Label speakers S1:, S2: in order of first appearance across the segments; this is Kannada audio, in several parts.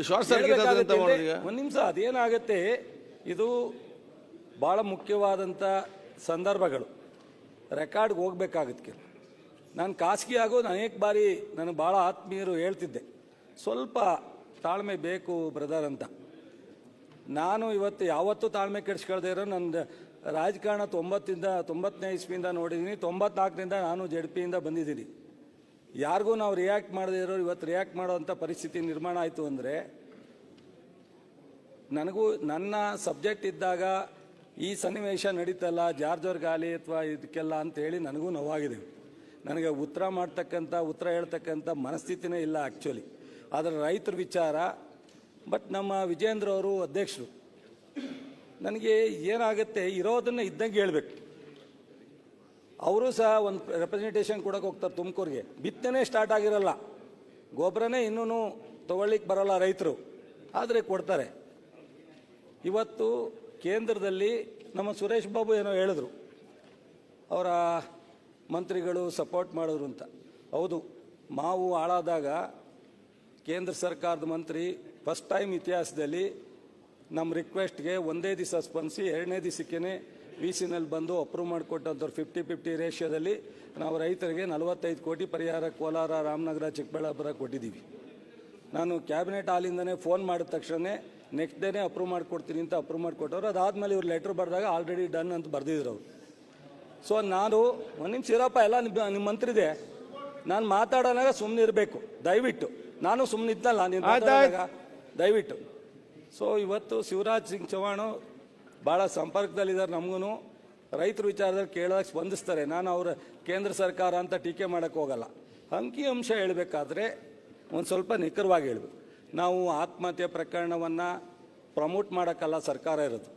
S1: ಶಾರ್ಟ್ ಸರ್ಕ್ಯೂಟ್ ಅಂತ ಮಾಡಿದ್ವಿ.
S2: ಒಂದು ನಿಮಿಷ, ಅದೇನಾಗುತ್ತೆ, ಇದು ಭಾಳ ಮುಖ್ಯವಾದಂಥ ಸಂದರ್ಭಗಳು ರೆಕಾರ್ಡ್ಗೆ ಹೋಗ್ಬೇಕಾಗುತ್ತೆ. ನಾನು ಖಾಸಗಿ ಆಗೋದು ಅನೇಕ ಬಾರಿ ನನಗೆ ಭಾಳ ಆತ್ಮೀಯರು ಹೇಳ್ತಿದ್ದೆ, ಸ್ವಲ್ಪ ತಾಳ್ಮೆ ಬೇಕು ಬ್ರದರ್ ಅಂತ. ನಾನು ಇವತ್ತು ಯಾವತ್ತೂ ತಾಳ್ಮೆ ಕೆಡಿಸ್ಕೊಳ್ದೇ ಇರೋ ನನ್ನ ರಾಜಕಾರಣ 90ನೇ ಇಸ್ವಿಯಿಂದ ನೋಡಿದ್ದೀನಿ. 94ರಿಂದ ನಾನು ಜೆಡ್ಪಿಯಿಂದ ಬಂದಿದ್ದೀನಿ. ಯಾರಿಗೂ ನಾವು ರಿಯಾಕ್ಟ್ ಮಾಡದೇ ಇರೋರು ಇವತ್ತು ರಿಯಾಕ್ಟ್ ಮಾಡೋವಂಥ ಪರಿಸ್ಥಿತಿ ನಿರ್ಮಾಣ ಆಯಿತು ಅಂದರೆ, ನನಗೂ ನನ್ನ ಸಬ್ಜೆಕ್ಟ್ ಇದ್ದಾಗ ಈ ಸನ್ನಿವೇಶ ನಡೀತಲ್ಲ ಜಾರ್ಜರ್ ಗಾಲಿ ಅಥವಾ ಇದಕ್ಕೆಲ್ಲ ಅಂತೇಳಿ ನನಗೂ ನೋವಾಗಿದೆ. ನನಗೆ ಉತ್ತರ ಹೇಳ್ತಕ್ಕಂಥ ಮನಸ್ಥಿತಿನೇ ಇಲ್ಲ ಆ್ಯಕ್ಚುಲಿ. ಆದರೆ ರೈತರ ವಿಚಾರ, ಬಟ್ ನಮ್ಮ ವಿಜೇಂದ್ರ ಅವರು ಅಧ್ಯಕ್ಷರು, ನನಗೆ ಏನಾಗುತ್ತೆ, ಇರೋದನ್ನು ಇದ್ದಂಗೆ ಹೇಳಬೇಕು. ಅವರು ಸಹ ಒಂದು ರೆಪ್ರೆಸೆಂಟೇಷನ್ ಕೊಡೋಕೆ ಹೋಗ್ತಾರೆ ತುಮಕೂರಿಗೆ, ಬಿತ್ತನೆ ಸ್ಟಾರ್ಟ್ ಆಗಿರಲ್ಲ, ಗೊಬ್ಬರನೇ ಇನ್ನೂ ತೊಗೊಳ್ಳಿಕ್ಕೆ ಬರೋಲ್ಲ ರೈತರು, ಆದರೆ ಕೊಡ್ತಾರೆ. ಇವತ್ತು ಕೇಂದ್ರದಲ್ಲಿ ನಮ್ಮ ಸುರೇಶ್ ಬಾಬು ಏನೋ ಹೇಳಿದ್ರು, ಅವರ ಮಂತ್ರಿಗಳು ಸಪೋರ್ಟ್ ಮಾಡಿದ್ರು ಅಂತ. ಹೌದು, ಮಾವು ಹಾಳಾದಾಗ ಕೇಂದ್ರ ಸರ್ಕಾರದ ಮಂತ್ರಿ ಫಸ್ಟ್ ಟೈಮ್ ಇತಿಹಾಸದಲ್ಲಿ ನಮ್ಮ ರಿಕ್ವೆಸ್ಟ್ಗೆ ಒಂದೇ ದಿವಸ ಸ್ಪಂದಿಸಿ 2ನೇ ದಿವಸಕ್ಕೇ ವಿ.ಸಿ.ನಲ್ಲಿ ಬಂದು ಅಪ್ರೂವ್ ಮಾಡಿಕೊಟ್ಟಂಥವ್ರು 50-50 ರೇಷಿಯೋದಲ್ಲಿ ನಾವು ರೈತರಿಗೆ 45 ಕೋಟಿ ಪರಿಹಾರ ಕೋಲಾರ, ರಾಮನಗರ, ಚಿಕ್ಕಬಳ್ಳಾಪುರ ಕೊಟ್ಟಿದ್ದೀವಿ. ನಾನು ಕ್ಯಾಬಿನೆಟ್ ಹಾಲಿಂದನೇ ಫೋನ್ ಮಾಡಿದ ತಕ್ಷಣ ನೆಕ್ಸ್ಟ್ ಡೇನೇ ಅಪ್ರೂವ್ ಮಾಡಿಕೊಡ್ತೀನಿ ಅಂತ ಅಪ್ರೂವ್ ಮಾಡಿಕೊಟ್ಟವ್ರು. ಅದಾದಮೇಲೆ ಇವ್ರು ಲೆಟ್ರ್ ಬರೆದಾಗ ಆಲ್ರೆಡಿ ಡನ್ ಅಂತ ಬರೆದಿದ್ರು ಅವರು. ಸೊ ನಾನು ಒಂದು ನಿಮಿಷ ಇರಪ್ಪ, ಎಲ್ಲ ನಿಮ್ಮ ಮಂತ್ರಿದೆ, ನಾನು ಮಾತಾಡೋನಾಗ ಸುಮ್ಮನೆ ಇರಬೇಕು ದಯವಿಟ್ಟು. ನಾನು ಸುಮ್ಮನೆ ಇದ್ದಲ್ಲ ನೀನು ಮಾತಾಡಿದಾಗ ದಯವಿಟ್ಟು. ಸೊ ಇವತ್ತು ಶಿವರಾಜ್ ಸಿಂಗ್ ಚೌಹಾಣ್ ಭಾಳ ಸಂಪರ್ಕದಲ್ಲಿದ್ದಾರೆ ನಮಗೂ. ರೈತರ ವಿಚಾರದಲ್ಲಿ ಕೇಳಿದಾಗ ಸ್ಪಂದಿಸ್ತಾರೆ. ನಾನು ಅವರ ಕೇಂದ್ರ ಸರ್ಕಾರ ಅಂತ ಟೀಕೆ ಮಾಡೋಕ್ಕೆ ಹೋಗಲ್ಲ. ಅಂಕಿಅಂಶ ಹೇಳಬೇಕಾದ್ರೆ ಒಂದು ಸ್ವಲ್ಪ ನಿಖರವಾಗಿ ಹೇಳಬೇಕು. ನಾವು ಆತ್ಮಹತ್ಯೆ ಪ್ರಕರಣವನ್ನು ಪ್ರಮೋಟ್ ಮಾಡೋಕ್ಕಲ್ಲ ಸರ್ಕಾರ ಇರೋದು,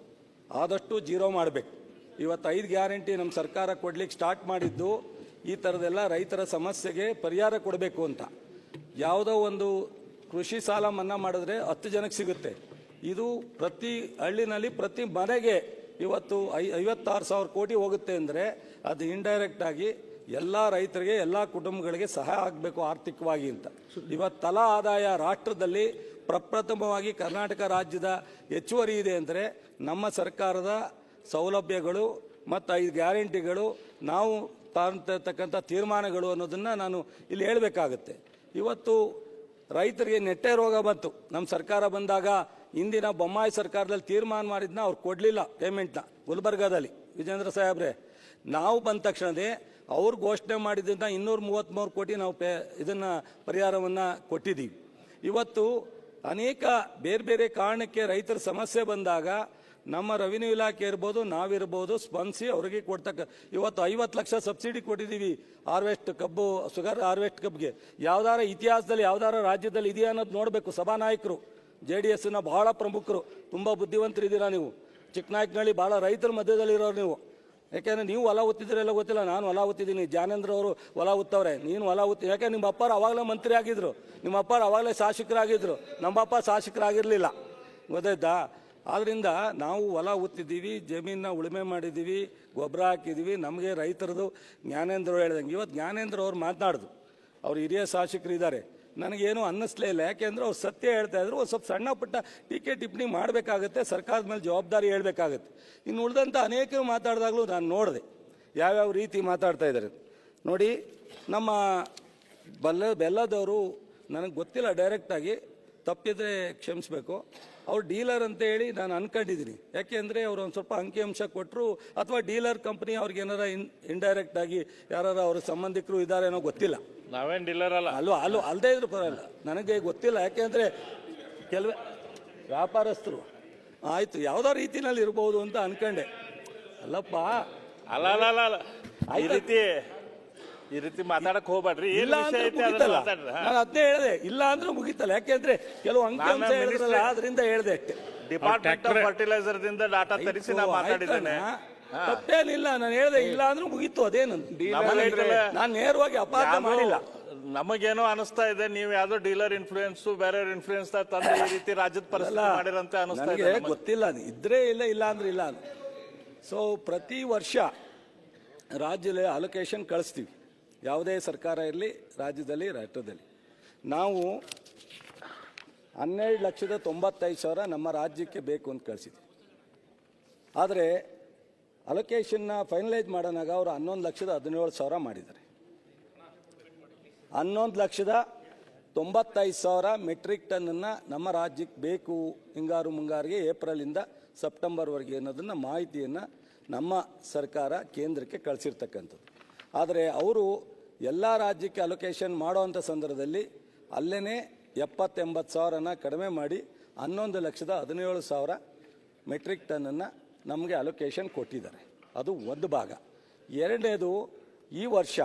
S2: ಆದಷ್ಟು ಜೀರೋ ಮಾಡಬೇಕು. ಇವತ್ತು 5 ಗ್ಯಾರಂಟಿ ನಮ್ಮ ಸರ್ಕಾರ ಕೊಡ್ಲಿಕ್ಕೆ ಸ್ಟಾರ್ಟ್ ಮಾಡಿದ್ದು ಈ ಥರದೆಲ್ಲ ರೈತರ ಸಮಸ್ಯೆಗೆ ಪರಿಹಾರ ಕೊಡಬೇಕು ಅಂತ. ಯಾವುದೋ ಒಂದು ಕೃಷಿ ಸಾಲ ಮನ್ನಾ ಮಾಡಿದ್ರೆ 10 ಜನಕ್ಕೆ ಸಿಗುತ್ತೆ. ಇದು ಪ್ರತಿ ಹಳ್ಳಿನಲ್ಲಿ ಪ್ರತಿ ಮನೆಗೆ ಇವತ್ತು 56,000 ಕೋಟಿ ಹೋಗುತ್ತೆ ಅಂದರೆ ಅದು ಇಂಡೈರೆಕ್ಟ್ ಆಗಿ ಎಲ್ಲ ರೈತರಿಗೆ, ಎಲ್ಲ ಕುಟುಂಬಗಳಿಗೆ ಸಹಾಯ ಆಗಬೇಕು ಆರ್ಥಿಕವಾಗಿ ಅಂತ. ಇವತ್ತು ತಲಾ ಆದಾಯ ರಾಷ್ಟ್ರದಲ್ಲಿ ಪ್ರಪ್ರಥಮವಾಗಿ ಕರ್ನಾಟಕ ರಾಜ್ಯದ ಹೆಚ್ಚುವರಿ ಇದೆ ಅಂದರೆ ನಮ್ಮ ಸರ್ಕಾರದ ಸೌಲಭ್ಯಗಳು ಮತ್ತು 5 ಗ್ಯಾರಂಟಿಗಳು, ನಾವು ತಾಂತಕ್ಕಂಥ ತೀರ್ಮಾನಗಳು ಅನ್ನೋದನ್ನು ನಾನು ಇಲ್ಲಿ ಹೇಳಬೇಕಾಗತ್ತೆ. ಇವತ್ತು ರೈತರಿಗೆ ನೆಟ್ಟೆ ರೋಗ ಬಂತು ನಮ್ಮ ಸರ್ಕಾರ ಬಂದಾಗ. ಇಂದಿನ ಬೊಮ್ಮಾಯಿ ಸರ್ಕಾರದಲ್ಲಿ ತೀರ್ಮಾನ ಮಾಡಿದ್ನ ಅವ್ರು ಕೊಡಲಿಲ್ಲ ಪೇಮೆಂಟ್ನ, ಗುಲ್ಬರ್ಗಾದಲ್ಲಿ ವಿಜೇಂದ್ರ ಸಾಹೇಬ್ರೆ. ನಾವು ಬಂದ ತಕ್ಷಣವೇ ಅವ್ರು ಘೋಷಣೆ ಮಾಡಿದ್ದರಿಂದ 233 ಕೋಟಿ ನಾವು ಇದನ್ನು ಪರಿಹಾರವನ್ನು ಕೊಟ್ಟಿದ್ದೀವಿ. ಇವತ್ತು ಅನೇಕ ಬೇರೆ ಬೇರೆ ಕಾರಣಕ್ಕೆ ರೈತರ ಸಮಸ್ಯೆ ಬಂದಾಗ ನಮ್ಮ ರೆವಿನ್ಯೂ ಇಲಾಖೆ ಇರ್ಬೋದು, ನಾವಿರ್ಬೋದು, ಸ್ಪಂದಿಸಿ ಅವರಿಗೆ ಕೊಡ್ತಕ್ಕ. ಇವತ್ತು 50 ಲಕ್ಷ ಸಬ್ಸಿಡಿ ಕೊಟ್ಟಿದ್ದೀವಿ ಹಾರ್ವೆಸ್ಟ್ ಕಬ್ಬು, ಶುಗರ್ ಹಾರ್ವೆಸ್ಟ್ ಕಬ್ಗೆ. ಯಾವ್ದಾರ ಇತಿಹಾಸದಲ್ಲಿ ಯಾವ್ದಾರ ರಾಜ್ಯದಲ್ಲಿ ಇದೆಯಾ ಅನ್ನೋದು ನೋಡಬೇಕು. ಸಭಾನಾಯಕರು JDSನ ಬಹಳ ಪ್ರಮುಖರು, ತುಂಬ ಬುದ್ಧಿವಂತರಿದ್ದೀರಾ ನೀವು. ಚಿಕ್ಕನಾಯಕನಹಳ್ಳಿ ಭಾಳ ರೈತರ ಮಧ್ಯದಲ್ಲಿರೋರು ನೀವು. ಯಾಕೆಂದರೆ ನೀವು ಹೊಲ ಉತ್ತಿದ್ರೆಲ್ಲ ಗೊತ್ತಿಲ್ಲ, ನಾನು ಹೊಲ ಉತ್ತಿದ್ದೀನಿ, ಜ್ಞಾನೇಂದ್ರ ಅವರು ಹೊಲ ಉತ್ತವ್ರೆ, ನೀನು ಹೊಲ ಉತ್ತಿ. ಯಾಕೆ ನಿಮ್ಮ ಅಪ್ಪಾರು ಅವಾಗಲೇ ಮಂತ್ರಿ ಆಗಿದ್ರು, ನಿಮ್ಮ ಅಪ್ಪಾರು ಅವಾಗಲೇ ಶಾಸಕರಾಗಿದ್ದರು, ನಮ್ಮಪ್ಪ ಶಾಸಕರಾಗಿರಲಿಲ್ಲ, ಗೊತ್ತಾಯ್ತಾ? ಆದ್ದರಿಂದ ನಾವು ಹೊಲ ಉತ್ತಿದ್ದೀವಿ, ಜಮೀನನ್ನ ಉಳುಮೆ ಮಾಡಿದ್ದೀವಿ, ಗೊಬ್ಬರ ಹಾಕಿದ್ದೀವಿ. ನಮಗೆ ರೈತರದು ಜ್ಞಾನೇಂದ್ರ ಹೇಳ್ದಂಗೆ ಇವತ್ತು ಜ್ಞಾನೇಂದ್ರ ಅವ್ರು ಮಾತನಾಡಿದ್ರು, ಅವ್ರು ಹಿರಿಯ ಶಾಸಕರು ಇದ್ದಾರೆ. ನನಗೇನು ಅನ್ನಿಸ್ಲೇ ಇಲ್ಲ, ಯಾಕೆಂದರೆ ಅವ್ರು ಸತ್ಯ ಹೇಳ್ತಾ ಇದ್ರು. ಒಂದು ಸ್ವಲ್ಪ ಸಣ್ಣ ಪುಟ್ಟ ಟೀಕೆ ಟಿಪ್ಪಣಿ ಮಾಡಬೇಕಾಗತ್ತೆ, ಸರ್ಕಾರದ ಮೇಲೆ ಜವಾಬ್ದಾರಿ ಹೇಳ್ಬೇಕಾಗತ್ತೆ. ಇನ್ನು ಉಳಿದಂಥ ಅನೇಕರು ಮಾತಾಡಿದಾಗಲೂ ನಾನು ನೋಡಿದೆ ಯಾವ್ಯಾವ ರೀತಿ ಮಾತಾಡ್ತಾ ಇದ್ದಾರೆ ನೋಡಿ. ನಮ್ಮ ಬೆಲ್ಲದವರು ನನಗೆ ಗೊತ್ತಿಲ್ಲ, ಡೈರೆಕ್ಟಾಗಿ ತಪ್ಪಿದ್ರೆ ಕ್ಷಮಿಸಬೇಕು. ಅವ್ರು ಡೀಲರ್ ಅಂತ ಹೇಳಿ ನಾನು ಅನ್ಕೊಂಡಿದ್ದೀನಿ. ಯಾಕೆಂದರೆ ಅವರು ಒಂದು ಸ್ವಲ್ಪ ಅಂಕಿಅಂಶ ಕೊಟ್ಟರು, ಅಥವಾ ಡೀಲರ್ ಕಂಪ್ನಿ ಅವ್ರಿಗೆ ಏನಾರ ಇಂಡೈರೆಕ್ಟ್ ಆಗಿ ಯಾರು ಅವ್ರ ಸಂಬಂಧಿಕರು ಇದ್ದಾರೇನೋ ಗೊತ್ತಿಲ್ಲ.
S3: ನಾವೇನು ಡೀಲರ್ ಅಲ್ಲ
S2: ಅಲ್ಲದೇ ಇದ್ರು ಪರವಾಗಿಲ್ಲ, ನನಗೆ ಗೊತ್ತಿಲ್ಲ. ಯಾಕೆಂದರೆ ಕೆಲವೇ ವ್ಯಾಪಾರಸ್ಥರು ಆಯಿತು ಯಾವುದೋ ರೀತಿನಲ್ಲಿ ಇರ್ಬೋದು ಅಂತ ಅನ್ಕೊಂಡೆ. ಅಲ್ಲಪ್ಪ,
S3: ಅಲ್ಲ ಈ ರೀತಿ ಮಾತಾಡಕ್ ಹೋಗ್ಬೇಡ್ರಿ.
S2: ಇಲ್ಲ ಅಂದ್ರೆ ಮುಗಿತಲ್ಲ, ನಾನು ಅದನ್ನೇ ಹೇಳಿದೆ. ಇಲ್ಲ ಅಂದ್ರೆ ಮುಗಿತಲ್ಲ, ಯಾಕೆಂದ್ರೆ ಕೆಲವು ಅಂಕಿಅಂಶ ಹೇಳಿದ್ರಲ್ಲ, ಅದರಿಂದ ಹೇಳಿದೆ ಅಷ್ಟೇ.
S3: ಡಿಪಾರ್ಟ್ಮೆಂಟ್ ಆಫ್ ಫರ್ಟಿಲೈಸರ್ ದಿಂದ ಡಾಟಾ ತರಿಸಿ ನಾ ಮಾತಾಡಿದ್ದೇನೆ,
S2: ತಪ್ಪೇನಿಲ್ಲ. ನಾನು ಹೇಳಿದೆ ಇಲ್ಲ ಅಂದ್ರೆ ಮುಗೀತು, ಅದೇನು ನಾನು ನೇರವಾಗಿ ಅಪಾರ್ಥ ಮಾಡಿಲ್ಲ.
S3: ನಮಗೇನೋ ಅನಿಸ್ತಾ ಇದೆ, ನೀವು ಯಾವ್ದೋ ಡೀಲರ್ ಇನ್ಫ್ಲೂಯೆನ್ಸ್ ಬೇರೆ ಇನ್ಫ್ಲೂಯೆನ್ಸ್ ತಂದು ಈ ರೀತಿ ರಾಜ್ಯದ ಪರಿಸ್ಥಿತಿ ಮಾಡಿರಂತೆ ಅನಿಸ್ತಾ ಇದೆ.
S2: ಗೊತ್ತಿಲ್ಲ, ಇದ್ರೆ ಇಲ್ಲ ಅಂದ್ರೆ ಇಲ್ಲ. ಸೊ ಪ್ರತಿ ವರ್ಷ ರಾಜ್ಯದಲ್ಲಿ ಅಲೋಕೇಶನ್ ಕಳಿಸ್ತೀವಿ, ಯಾವುದೇ ಸರ್ಕಾರ ಇರಲಿ, ರಾಜ್ಯದಲ್ಲಿ ರಾಷ್ಟ್ರದಲ್ಲಿ. ನಾವು 12,95,000 ನಮ್ಮ ರಾಜ್ಯಕ್ಕೆ ಬೇಕು ಅಂತ ಕಳಿಸಿದ್ವಿ. ಆದರೆ ಅಲೋಕೇಶನ್ನ ಫೈನಲೈಸ್ ಮಾಡೋನಾಗ ಅವರು 11,17,000 ಮಾಡಿದ್ದಾರೆ. 11,95,000 ಮೆಟ್ರಿಕ್ ಟನ್ನನ್ನು ನಮ್ಮ ರಾಜ್ಯಕ್ಕೆ ಬೇಕು ಹಿಂಗಾರು ಮುಂಗಾರಿಗೆ ಏಪ್ರಿಲಿಂದ ಸೆಪ್ಟೆಂಬರ್ವರೆಗೆ ಅನ್ನೋದನ್ನು ಮಾಹಿತಿಯನ್ನು ನಮ್ಮ ಸರ್ಕಾರ ಕೇಂದ್ರಕ್ಕೆ ಕಳಿಸಿರ್ತಕ್ಕಂಥದ್ದು. ಆದರೆ ಅವರು ಎಲ್ಲ ರಾಜ್ಯಕ್ಕೆ ಅಲೋಕೇಶನ್ ಮಾಡೋವಂಥ ಸಂದರ್ಭದಲ್ಲಿ ಅಲ್ಲೇ 70,000-80,000 ಕಡಿಮೆ ಮಾಡಿ 11,17,000 ಮೆಟ್ರಿಕ್ ಟನ್ನನ್ನು ನಮಗೆ ಅಲೋಕೇಶನ್ ಕೊಟ್ಟಿದ್ದಾರೆ. ಅದು ಒಂದು ಭಾಗ. ಎರಡನೇದು, ಈ ವರ್ಷ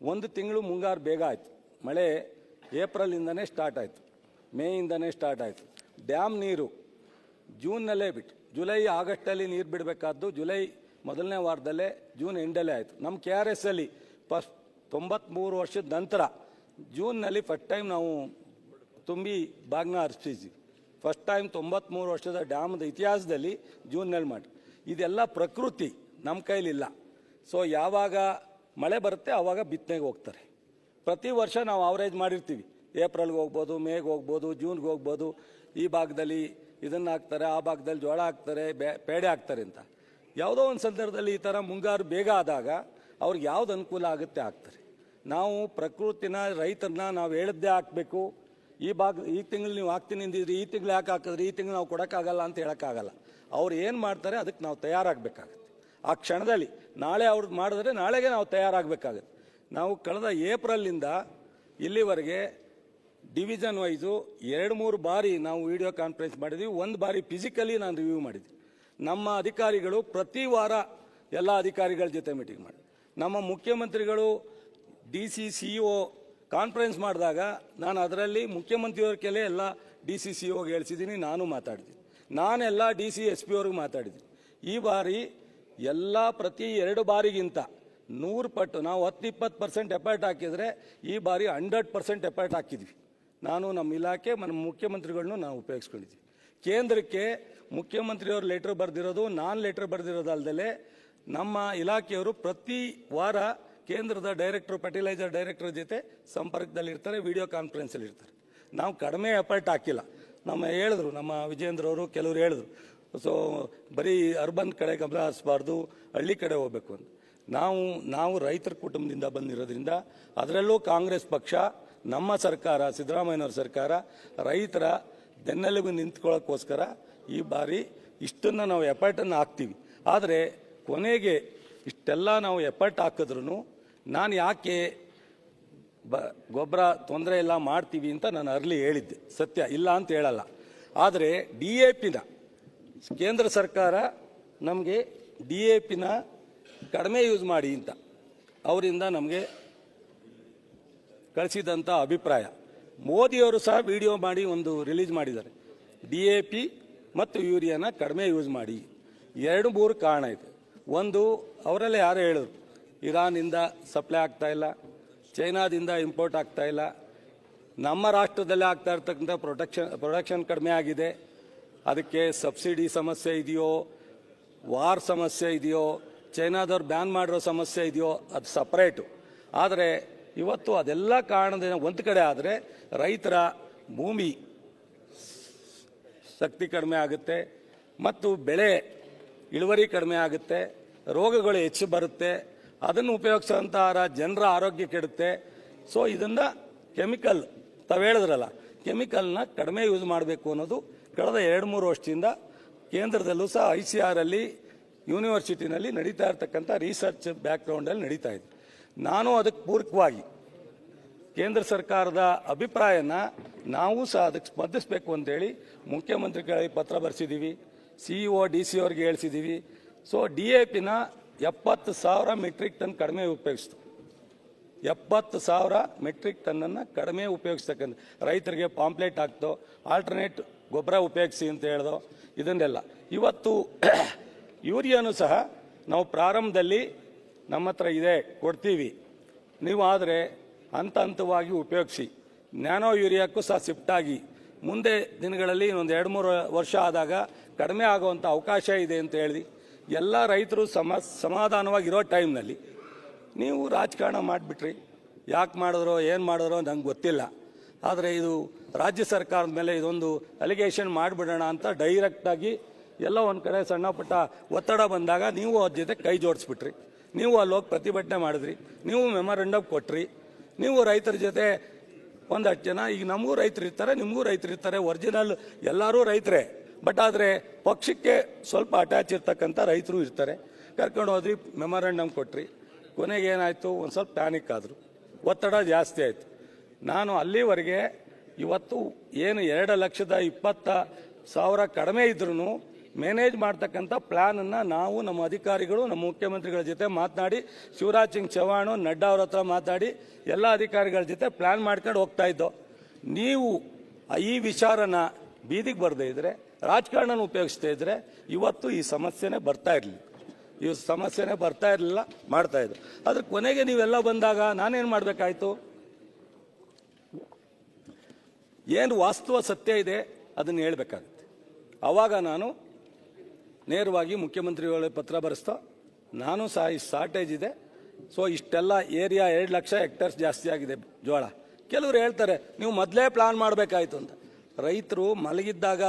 S2: 1 ತಿಂಗಳು ಮುಂಗಾರು ಬೇಗ ಆಯಿತು. ಮಳೆ ಏಪ್ರಿಲಿಂದನೇ ಸ್ಟಾರ್ಟ್ ಆಯಿತು, ಮೇಯಿಂದನೇ ಸ್ಟಾರ್ಟ್ ಆಯಿತು. ಡ್ಯಾಮ್ ನೀರು ಜೂನ್ನಲ್ಲೇ ಬಿಟ್ಟು ಜುಲೈ ಆಗಸ್ಟಲ್ಲಿ ನೀರು ಬಿಡಬೇಕಾದ್ದು ಜುಲೈ ಮೊದಲನೇ ವಾರದಲ್ಲೇ ಜೂನ್ ಎಂಡಲ್ಲೇ ಆಯಿತು. ನಮ್ಮ KRS ಅಲ್ಲಿ 93 ವರ್ಷದ ನಂತರ ಜೂನ್ನಲ್ಲಿ ಫಸ್ಟ್ ಟೈಮ್ ನಾವು ತುಂಬಿ ಬಾಗ್ನ ಹರಿಸಿದ್ವಿ. ಫಸ್ಟ್ ಟೈಮ್ 93 ವರ್ಷದ ಡ್ಯಾಮ್ದ ಇತಿಹಾಸದಲ್ಲಿ ಜೂನ್ನಲ್ಲಿ ಮಾಡಿ. ಇದೆಲ್ಲ ಪ್ರಕೃತಿ, ನಮ್ಮ ಕೈಲಿಲ್ಲ. ಸೊ ಯಾವಾಗ ಮಳೆ ಬರುತ್ತೆ ಆವಾಗ ಬಿತ್ತನೆಗೆ ಹೋಗ್ತಾರೆ. ಪ್ರತಿ ವರ್ಷ ನಾವು ಅವರೇಜ್ ಮಾಡಿರ್ತೀವಿ, ಏಪ್ರಿಲ್ಗೆ ಹೋಗ್ಬೋದು, ಮೇಗೆ ಹೋಗ್ಬೋದು, ಜೂನ್ಗೆ ಹೋಗ್ಬೋದು. ಈ ಭಾಗದಲ್ಲಿ ಇದನ್ನು ಹಾಕ್ತಾರೆ, ಆ ಭಾಗದಲ್ಲಿ ಜೋಳ ಹಾಕ್ತಾರೆ, ಪೇಡೆ ಹಾಕ್ತಾರೆ ಅಂತ. ಯಾವುದೋ ಒಂದು ಸಂದರ್ಭದಲ್ಲಿ ಈ ಥರ ಮುಂಗಾರು ಬೇಗ ಆದಾಗ ಅವ್ರಿಗೆ ಯಾವ್ದು ಅನುಕೂಲ ಆಗುತ್ತೆ ಹಾಕ್ತಾರೆ. ನಾವು ಪ್ರಕೃತಿನ, ರೈತರನ್ನ ನಾವು ಹೇಳಿದ್ದೇ ಹಾಕಬೇಕು. ಈ ತಿಂಗಳು ನೀವು ಹಾಕ್ತೀನಿ ಅಂದಿದ್ರಿ, ಈ ತಿಂಗಳು ಯಾಕೆ ಹಾಕಿದ್ರಿ, ಈ ತಿಂಗಳು ನಾವು ಕೊಡೋಕ್ಕಾಗಲ್ಲ ಅಂತ ಹೇಳೋಕ್ಕಾಗಲ್ಲ. ಅವ್ರು ಏನು ಮಾಡ್ತಾರೆ ಅದಕ್ಕೆ ನಾವು ತಯಾರಾಗಬೇಕಾಗುತ್ತೆ. ಆ ಕ್ಷಣದಲ್ಲಿ ನಾಳೆ ಅವ್ರು ಮಾಡಿದ್ರೆ ನಾಳೆಗೆ ನಾವು ತಯಾರಾಗಬೇಕಾಗುತ್ತೆ. ನಾವು ಕಳೆದ ಏಪ್ರಿಲಿಂದ ಇಲ್ಲಿವರೆಗೆ ಡಿವಿಷನ್ ವೈಸು 2-3 ಬಾರಿ ನಾವು ವಿಡಿಯೋ ಕಾನ್ಫರೆನ್ಸ್ ಮಾಡಿದ್ವಿ. 1 ಬಾರಿ ಫಿಸಿಕಲಿ ನಾನು ರಿವ್ಯೂ ಮಾಡಿದ್ವಿ. ನಮ್ಮ ಅಧಿಕಾರಿಗಳು ಪ್ರತಿ ವಾರ ಎಲ್ಲ ಅಧಿಕಾರಿಗಳ ಜೊತೆ ಮೀಟಿಂಗ್ ಮಾಡಿ, ನಮ್ಮ ಮುಖ್ಯಮಂತ್ರಿಗಳು DC CO ಕಾನ್ಫರೆನ್ಸ್ ಮಾಡಿದಾಗ ನಾನು ಅದರಲ್ಲಿ ಮುಖ್ಯಮಂತ್ರಿಯವ್ರ ಕೆಲೆ ಎಲ್ಲ DC COಗೆ ಹೇಳಿಸಿದ್ದೀನಿ, ನಾನು ಮಾತಾಡಿದ್ದೀನಿ. ನಾನೆಲ್ಲ DC SP ಅವ್ರಿಗೆ ಮಾತಾಡಿದ್ದೀನಿ. ಈ ಬಾರಿ ಎಲ್ಲ ಪ್ರತಿ 2 ಬಾರಿಗಿಂತ 100 ಪಟ್ಟು ನಾವು 10-20% ಎಫರ್ಟ್ ಹಾಕಿದರೆ ಈ ಬಾರಿ 100% ಎಫರ್ಟ್ ಹಾಕಿದ್ವಿ. ನಾನು ನಮ್ಮ ಇಲಾಖೆ ನಮ್ಮ ಮುಖ್ಯಮಂತ್ರಿಗಳನ್ನೂ ನಾವು ಉಪಯೋಗಿಸ್ಕೊಂಡಿದ್ವಿ. ಕೇಂದ್ರಕ್ಕೆ ಮುಖ್ಯಮಂತ್ರಿಯವರು ಲೆಟ್ರ್ ಬರೆದಿರೋದು, ನಾನು ಲೆಟ್ರ್ ಬರೆದಿರೋದಲ್ದಲೇ ನಮ್ಮ ಇಲಾಖೆಯವರು ಪ್ರತಿ ವಾರ ಕೇಂದ್ರದ ಡೈರೆಕ್ಟರ್, ಫರ್ಟಿಲೈಸರ್ ಡೈರೆಕ್ಟರ್ ಜೊತೆ ಸಂಪರ್ಕದಲ್ಲಿರ್ತಾರೆ, ವಿಡಿಯೋ ಕಾನ್ಫರೆನ್ಸಲ್ಲಿ ಇರ್ತಾರೆ. ನಾವು ಕಡಿಮೆ ಎಫರ್ಟ್ ಹಾಕಿಲ್ಲ. ಹೇಳಿದ್ರು ನಮ್ಮ ವಿಜೇಂದ್ರ ಅವರು, ಕೆಲವರು ಹೇಳಿದ್ರು, ಸೊ ಬರೀ ಅರ್ಬನ್ ಕಡೆ ಗಮನ ಹರಿಸಬಾರ್ದು, ಹಳ್ಳಿ ಕಡೆ ಹೋಗ್ಬೇಕು ಅಂತ. ನಾವು ರೈತರ ಕುಟುಂಬದಿಂದ ಬಂದಿರೋದ್ರಿಂದ, ಅದರಲ್ಲೂ ಕಾಂಗ್ರೆಸ್ ಪಕ್ಷ, ನಮ್ಮ ಸರ್ಕಾರ, ಸಿದ್ದರಾಮಯ್ಯನವ್ರ ಸರ್ಕಾರ ರೈತರ ಬೆನ್ನೆಲುಬು ನಿಂತ್ಕೊಳ್ಳೋಕ್ಕೋಸ್ಕರ ಈ ಬಾರಿ ಇಷ್ಟನ್ನು ನಾವು ಎಫರ್ಟನ್ನು ಹಾಕ್ತೀವಿ. ಆದರೆ ಕೊನೆಗೆ ಇಷ್ಟೆಲ್ಲ ನಾವು ಎಫರ್ಟ್ ಹಾಕಿದ್ರೂ ನಾನು ಯಾಕೆ ಗೊಬ್ಬರ ತೊಂದರೆ ಎಲ್ಲ ಮಾಡ್ತೀವಿ ಅಂತ ನಾನು ಅರ್ಲಿ ಹೇಳಿದ್ದೆ, ಸತ್ಯ ಇಲ್ಲ ಅಂತ ಹೇಳಲ್ಲ. ಆದರೆ DAPನ ಕೇಂದ್ರ ಸರ್ಕಾರ ನಮಗೆ DAPನ ಕಡಿಮೆ ಯೂಸ್ ಮಾಡಿ ಅಂತ ಅವರಿಂದ ನಮಗೆ ಕಳಿಸಿದಂಥ ಅಭಿಪ್ರಾಯ. ಮೋದಿಯವರು ಸಹ ವಿಡಿಯೋ ಮಾಡಿ ಒಂದು ರಿಲೀಸ್ ಮಾಡಿದ್ದಾರೆ, DAP ಮತ್ತು ಯೂರಿಯಾನ ಕಡಿಮೆ ಯೂಸ್ ಮಾಡಿ. 2-3 ಕಾರಣ ಇದೆ. ಒಂದು, ಅವರಲ್ಲೇ ಯಾರು ಹೇಳಿದ್ರು, ಇರಾನಿಂದ ಸಪ್ಲೈ ಆಗ್ತಾ ಇಲ್ಲ, ಚೈನಾದಿಂದ ಇಂಪೋರ್ಟ್ ಆಗ್ತಾ ಇಲ್ಲ, ನಮ್ಮ ರಾಷ್ಟ್ರದಲ್ಲೇ ಆಗ್ತಾ ಇರ್ತಕ್ಕಂಥ ಪ್ರೊಡಕ್ಷನ್ ಕಡಿಮೆ ಆಗಿದೆ, ಅದಕ್ಕೆ ಸಬ್ಸಿಡಿ ಸಮಸ್ಯೆ ಇದೆಯೋ, ವಾರ್ ಸಮಸ್ಯೆ ಇದೆಯೋ, ಚೈನಾದವ್ರು ಬ್ಯಾನ್ ಮಾಡಿರೋ ಸಮಸ್ಯೆ ಇದೆಯೋ, ಅದು ಸಪ್ರೇಟು. ಆದರೆ ಇವತ್ತು ಅದೆಲ್ಲ ಕಾರಣದಿಂದ ಒಂದು ಕಡೆ ಆದರೆ ರೈತರ ಭೂಮಿ ಶಕ್ತಿ ಕಡಿಮೆ ಆಗುತ್ತೆ ಮತ್ತು ಬೆಳೆ ಇಳುವರಿ ಕಡಿಮೆ ಆಗುತ್ತೆ, ರೋಗಗಳು ಹೆಚ್ಚು ಬರುತ್ತೆ, ಅದನ್ನು ಉಪಯೋಗಿಸೋಂಥ ಜನರ ಆರೋಗ್ಯ ಕೆಡುತ್ತೆ. ಸೊ ಇದನ್ನು ಕೆಮಿಕಲ್, ತಾವು ಹೇಳಿದ್ರಲ್ಲ, ಕೆಮಿಕಲ್ನ ಕಡಿಮೆ ಯೂಸ್ ಮಾಡಬೇಕು ಅನ್ನೋದು ಕಳೆದ 2-3 ವರ್ಷದಿಂದ ಕೇಂದ್ರದಲ್ಲೂ ಸಹ ICAR ಅಲ್ಲಿ ಯೂನಿವರ್ಸಿಟಿನಲ್ಲಿ ನಡೀತಾ ಇರ್ತಕ್ಕಂಥ ರಿಸರ್ಚ್ ಬ್ಯಾಕ್ಗ್ರೌಂಡಲ್ಲಿ ನಡೀತಾ ಇದೆ. ನಾನು ಅದಕ್ಕೆ ಪೂರಕವಾಗಿ ಕೇಂದ್ರ ಸರ್ಕಾರದ ಅಭಿಪ್ರಾಯನ ನಾವು ಸಹ ಅದಕ್ಕೆ ಸ್ಪಂದಿಸಬೇಕು ಅಂತೇಳಿ ಮುಖ್ಯಮಂತ್ರಿಗಳಿಗೆ ಪತ್ರ ಬರೆಸಿದ್ದೀವಿ, CEO DC ಅವ್ರಿಗೆ ಹೇಳಿಸಿದ್ದೀವಿ. ಸೊ DAPನ 70,000 ಮೆಟ್ರಿಕ್ ಟನ್ ಕಡಿಮೆ ಉಪಯೋಗಿಸ್ತು. 70,000 ಮೆಟ್ರಿಕ್ ಟನ್ನನ್ನು ಕಡಿಮೆ ಉಪಯೋಗಿಸ್ತಕ್ಕಂಥ ರೈತರಿಗೆ ಪಾಂಪ್ಲೆಟ್ ಹಾಕ್ತೋ, ಆಲ್ಟರ್ನೇಟ್ ಗೊಬ್ಬರ ಉಪಯೋಗಿಸಿ ಅಂತ ಹೇಳ್ದೋ, ಇದನ್ನೆಲ್ಲ. ಇವತ್ತು ಯೂರಿಯಾನು ಸಹ ನಾವು ಪ್ರಾರಂಭದಲ್ಲಿ ನಮ್ಮ ಹತ್ರ ಇದೆ, ಕೊಡ್ತೀವಿ, ನೀವು ಆದರೆ ಹಂತ ಹಂತವಾಗಿ ಉಪಯೋಗಿಸಿ. ನ್ಯಾನೋ ಯೂರಿಯಾಕ್ಕೂ ಸಹ ಶಿಫ್ಟ್ ಆಗಿ ಮುಂದೆ ದಿನಗಳಲ್ಲಿ ಒಂದು 2-3 ವರ್ಷ ಆದಾಗ ಕಡಿಮೆ ಆಗುವಂಥ ಅವಕಾಶ ಇದೆ ಅಂತ ಹೇಳಿ ಎಲ್ಲ ರೈತರು ಸಮಾಧಾನವಾಗಿರೋ ಟೈಮ್ನಲ್ಲಿ ನೀವು ರಾಜಕಾರಣ ಮಾಡಿಬಿಟ್ರಿ. ಯಾಕೆ ಮಾಡಿದ್ರೋ ಏನು ಮಾಡಿದ್ರೋ ನಂಗೆ ಗೊತ್ತಿಲ್ಲ. ಆದರೆ ಇದು ರಾಜ್ಯ ಸರ್ಕಾರದ ಮೇಲೆ ಇದೊಂದು ಅಲಿಗೇಷನ್ ಮಾಡಿಬಿಡೋಣ ಅಂತ ಡೈರೆಕ್ಟಾಗಿ ಎಲ್ಲ ಒಂದು ಕಡೆ ಸಣ್ಣ ಪುಟ್ಟ ಒತ್ತಡ ಬಂದಾಗ ನೀವು ಅವ್ರ ಜೊತೆ ಕೈ ಜೋಡಿಸ್ಬಿಟ್ರಿ, ನೀವು ಅಲ್ಲಿ ಹೋಗಿ ಪ್ರತಿಭಟನೆ ಮಾಡಿದ್ರಿ, ನೀವು ಮೆಮೊರಂಡಮ್ ಕೊಟ್ರಿ, ನೀವು ರೈತರ ಜೊತೆ ಒಂದಷ್ಟು ಜನ, ಈಗ ನಮಗೂ ರೈತರು ಇರ್ತಾರೆ, ನಿಮಗೂ ರೈತರು ಇರ್ತಾರೆ, ಒರಿಜಿನಲ್ ಎಲ್ಲರೂ ರೈತರೇ, ಬಟ್ ಆದರೆ ಪಕ್ಷಕ್ಕೆ ಸ್ವಲ್ಪ ಅಟ್ಯಾಚ್ ಇರ್ತಕ್ಕಂಥ ರೈತರು ಇರ್ತಾರೆ. ಕರ್ಕೊಂಡು ಹೋದ್ರಿ, ಮೆಮೊರಂಡಮ್ ಕೊಟ್ರಿ, ಕೊನೆಗೆ ಏನಾಯಿತು, ಒಂದು ಸ್ವಲ್ಪ ಪ್ಯಾನಿಕ್ ಆದರು, ಒತ್ತಡ ಜಾಸ್ತಿ ಆಯಿತು. ನಾನು ಅಲ್ಲಿವರೆಗೆ ಇವತ್ತು ಏನು 2,20,000 ಕಡಿಮೆ ಇದ್ರೂ ಮ್ಯಾನೇಜ್ ಮಾಡ್ತಕ್ಕಂಥ ಪ್ಲ್ಯಾನನ್ನು ನಾವು ನಮ್ಮ ಅಧಿಕಾರಿಗಳು ನಮ್ಮ ಮುಖ್ಯಮಂತ್ರಿಗಳ ಜೊತೆ ಮಾತನಾಡಿ, ಶಿವರಾಜ್ ಸಿಂಗ್ ಚೌಹಾಣ್ ನಡ್ಡಾ ಅವ್ರ ಹತ್ರ ಮಾತಾಡಿ ಎಲ್ಲ ಅಧಿಕಾರಿಗಳ ಜೊತೆ ಪ್ಲ್ಯಾನ್ ಮಾಡ್ಕೊಂಡು ಹೋಗ್ತಾ ಇದ್ದೋ. ನೀವು ಈ ವಿಚಾರನ ಬೀದಿಗೆ ಬರದೇ ಇದ್ದರೆ, ರಾಜಕಾರಣನ ಉಪಯೋಗಿಸ್ತಾ ಇದ್ದರೆ ಇವತ್ತು ಈ ಸಮಸ್ಯೆನೇ ಬರ್ತಾ ಇರಲಿಲ್ಲ, ಮಾಡ್ತಾ ಇದ್ದು. ಅದ್ರ ಕೊನೆಗೆ ನೀವೆಲ್ಲ ಬಂದಾಗ ನಾನೇನು ಮಾಡಬೇಕಾಯ್ತು, ಏನು ವಾಸ್ತವ ಸತ್ಯ ಇದೆ ಅದನ್ನು ಹೇಳ್ಬೇಕಾಗುತ್ತೆ. ಆವಾಗ ನಾನು ನೇರವಾಗಿ ಮುಖ್ಯಮಂತ್ರಿಗಳಿಗೆ ಪತ್ರ ಬರೆಸ್ತಾ, ನಾನು ಸಹ ಈ ಶಾರ್ಟೇಜ್ ಇದೆ, ಸೊ ಇಷ್ಟೆಲ್ಲ ಏರಿಯಾ 2 ಲಕ್ಷ ಹೆಕ್ಟೇರ್ಸ್ ಜಾಸ್ತಿ ಆಗಿದೆ ಜೋಳ. ಕೆಲವರು ಹೇಳ್ತಾರೆ ನೀವು ಮೊದಲೇ ಪ್ಲಾನ್ ಮಾಡಬೇಕಾಯ್ತು ಅಂತ. ರೈತರು ಮಲಗಿದ್ದಾಗ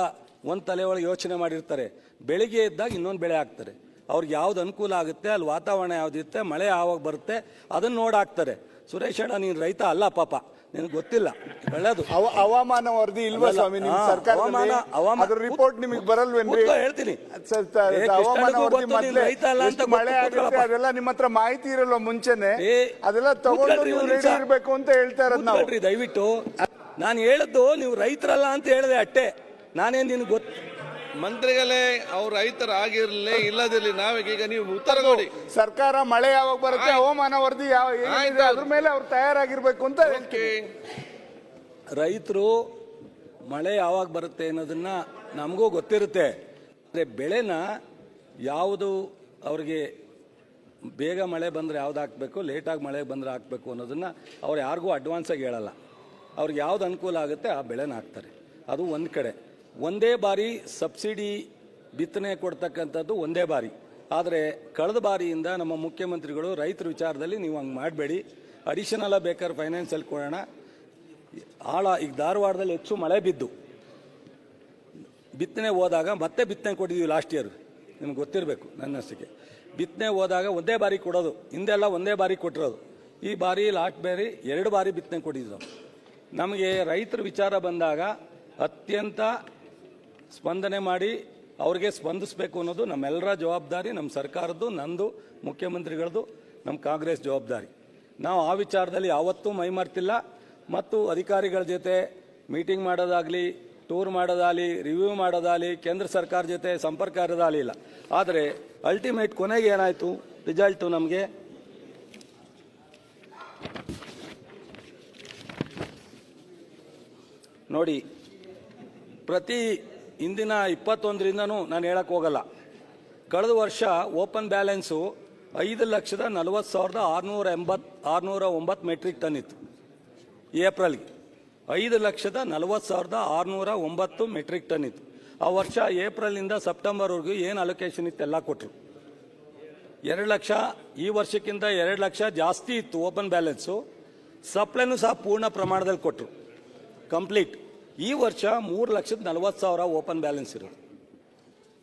S2: ಒಂದು ತಲೆ ಒಳಗೆ ಯೋಚನೆ ಮಾಡಿರ್ತಾರೆ, ಬೆಳಿಗ್ಗೆ ಇದ್ದಾಗ ಇನ್ನೊಂದು ಬೆಳೆ ಹಾಕ್ತಾರೆ. ಅವ್ರಿಗೆ ಯಾವ್ದು ಅನುಕೂಲ ಆಗುತ್ತೆ, ಅಲ್ಲಿ ವಾತಾವರಣ ಯಾವುದಿರುತ್ತೆ, ಮಳೆ ಯಾವಾಗ ಬರುತ್ತೆ ಅದನ್ನು ನೋಡಾಕ್ತಾರೆ. ಸುರೇಶ್ ಅಣ್ಣ ನೀನು ರೈತ ಅಲ್ಲ ಪಾಪ, ನಿನಗೆ ಗೊತ್ತಿಲ್ಲ. ಒಳ್ಳೇದು
S1: ಹವಾಮಾನ ವರದಿ ಇಲ್ವಾ ಸ್ವಾಮಿ ನಿಮ್ಮ ಸರ್ಕಾರದಲ್ಲಿ? ಅದ್ರ ರಿಪೋರ್ಟ್ ನಿಮಗೆ ಬರಲ್ವೇನ್ರಿ?
S2: ಹೇಳ್ತೀನಿ,
S1: ಹವಾಮಾನ ವರದಿ ಮೊದಲೇ ಎಷ್ಟು ಮಳೆ ಆಗುತ್ತೆ ಅದೆಲ್ಲ ನಿಮ್ಮ ಹತ್ರ ಮಾಹಿತಿ ಇರಲ್ವ ಮುಂಚೆನೆ? ಅದೆಲ್ಲ ತಗೊಂಡು ನೀವು ರೆಡಿ ಇರಬೇಕು ಅಂತ ಹೇಳ್ತಾ ಇರೋದು ನಾವು.
S2: ದಯವಿಟ್ಟು ನಾನು ಹೇಳದ್ದು ನೀವು ರೈತರಲ್ಲ ಅಂತ ಹೇಳಿದೆ ಅಷ್ಟೇ. ನಾನೇನು ನಿನ್ಗೆ ಗೊತ್ತು
S4: ಮಂತ್ರಿಗಳೇ, ಅವ್ರು ರೈತರಾಗಿರ್ಲಿ ಇಲ್ಲದಿರ್ಲಿ, ನಾವೀಗ ನೀವು ಉತ್ತರ ಕೊಡಿ.
S1: ಸರ್ಕಾರ ಮಳೆ ಯಾವಾಗ ಬರುತ್ತೆ, ಹವಾಮಾನ ವರದಿ ಏನಿದೆ ಅದ್ರ ಮೇಲೆ ಅವ್ರು ತಯಾರಾಗಿರ್ಬೇಕು ಅಂತ.
S2: ರೈತರು ಮಳೆ ಯಾವಾಗ ಬರುತ್ತೆ ಅನ್ನೋದನ್ನ ನಮಗೂ ಗೊತ್ತಿರುತ್ತೆ. ಆದರೆ ಬೆಳೆನ ಯಾವುದು ಅವ್ರಿಗೆ ಬೇಗ ಮಳೆ ಬಂದರೆ ಯಾವ್ದು ಹಾಕಬೇಕು, ಲೇಟಾಗಿ ಮಳೆ ಬಂದರೆ ಹಾಕಬೇಕು ಅನ್ನೋದನ್ನು ಅವ್ರು ಯಾರಿಗೂ ಅಡ್ವಾನ್ಸಾಗಿ ಹೇಳಲ್ಲ. ಅವ್ರಿಗೆ ಯಾವ್ದು ಅನುಕೂಲ ಆಗುತ್ತೆ ಆ ಬೆಳೆನ ಹಾಕ್ತಾರೆ. ಅದು ಒಂದು ಕಡೆ. ಒಂದೇ ಬಾರಿ ಸಬ್ಸಿಡಿ ಬಿತ್ತನೆ ಕೊಡ್ತಕ್ಕಂಥದ್ದು ಒಂದೇ ಬಾರಿ. ಆದರೆ ಕಳೆದ ಬಾರಿಯಿಂದ ನಮ್ಮ ಮುಖ್ಯಮಂತ್ರಿಗಳು ರೈತರ ವಿಚಾರದಲ್ಲಿ ನೀವು ಹಂಗೆ ಮಾಡಬೇಡಿ, ಅಡಿಷನಲ್ಲ ಬೇಕಾದ್ರೆ ಫೈನಾನ್ಸಲ್ಲಿ ಕೊಡೋಣ. ಈಗ ಧಾರವಾಡದಲ್ಲಿ ಹೆಚ್ಚು ಮಳೆ ಬಿದ್ದು ಬಿತ್ತನೆ ಹೋದಾಗ ಮತ್ತೆ ಬಿತ್ತನೆ ಕೊಟ್ಟಿದ್ದೀವಿ ಲಾಸ್ಟ್ ಇಯರ್, ನಿಮ್ಗೆ ಗೊತ್ತಿರಬೇಕು. ನನ್ನಷ್ಟಿಗೆ ಬಿತ್ತನೆ ಹೋದಾಗ ಒಂದೇ ಬಾರಿ ಕೊಡೋದು, ಹಿಂದೆಲ್ಲ ಒಂದೇ ಬಾರಿ ಕೊಟ್ಟಿರೋದು. ಈ ಬಾರಿ ಲಾಸ್ಟ್ ಬಾರಿ 2 ಬಾರಿ ಬಿತ್ತನೆ ಕೊಟ್ಟಿದ್ದು. ನಮಗೆ ರೈತರ ವಿಚಾರ ಬಂದಾಗ ಅತ್ಯಂತ ಸ್ಪಂದನೆ ಮಾಡಿ ಅವ್ರಿಗೆ ಸ್ಪಂದಿಸಬೇಕು ಅನ್ನೋದು ನಮ್ಮೆಲ್ಲರ ಜವಾಬ್ದಾರಿ, ನಮ್ಮ ಸರ್ಕಾರದ್ದು, ನಂದು, ಮುಖ್ಯಮಂತ್ರಿಗಳದ್ದು, ನಮ್ಮ ಕಾಂಗ್ರೆಸ್ ಜವಾಬ್ದಾರಿ. ನಾವು ಆ ವಿಚಾರದಲ್ಲಿ ಯಾವತ್ತೂ ಮೈಮರ್ತಿಲ್ಲ. ಮತ್ತು ಅಧಿಕಾರಿಗಳ ಜೊತೆ ಮೀಟಿಂಗ್ ಮಾಡೋದಾಗಲಿ, ಟೂರ್ ಮಾಡೋದಾಗಲಿ, ರಿವ್ಯೂ ಮಾಡೋದಾಗಲಿ, ಕೇಂದ್ರ ಸರ್ಕಾರ ಜೊತೆ ಸಂಪರ್ಕ ಇರೋದಾಗಲಿ ಇಲ್ಲ. ಆದರೆ ಅಲ್ಟಿಮೇಟ್ ಕೊನೆಗೆ ಏನಾಯಿತು, ರಿಸಲ್ಟು ನಮಗೆ ನೋಡಿ. ಪ್ರತಿ ಇಂದಿನ 21ರಿಂದನೂ ನಾನು ಹೇಳಕ್ಕೆ ಹೋಗಲ್ಲ. ಕಳೆದ ವರ್ಷ ಓಪನ್ ಬ್ಯಾಲೆನ್ಸು 5,40,609 ಮೆಟ್ರಿಕ್ ಟನ್ ಇತ್ತು. ಏಪ್ರಿಲ್ಗೆ 5,40,609 ಮೆಟ್ರಿಕ್ ಟನ್ ಇತ್ತು. ಆ ವರ್ಷ ಏಪ್ರಿಲ್ನಿಂದ ಸೆಪ್ಟೆಂಬರ್ವರೆಗೂ ಏನು ಅಲೋಕೇಶನ್ ಇತ್ತು ಎಲ್ಲ ಕೊಟ್ಟರು. 2 ಲಕ್ಷ, ಈ ವರ್ಷಕ್ಕಿಂತ 2 ಲಕ್ಷ ಜಾಸ್ತಿ ಇತ್ತು ಓಪನ್ ಬ್ಯಾಲೆನ್ಸು. ಸಪ್ಲೈನೂ ಸಹ ಪೂರ್ಣ ಪ್ರಮಾಣದಲ್ಲಿ ಕೊಟ್ಟರು, ಕಂಪ್ಲೀಟ್. ಈ ವರ್ಷ 3,40,000 ಓಪನ್ ಬ್ಯಾಲೆನ್ಸ್ ಇರೋದು.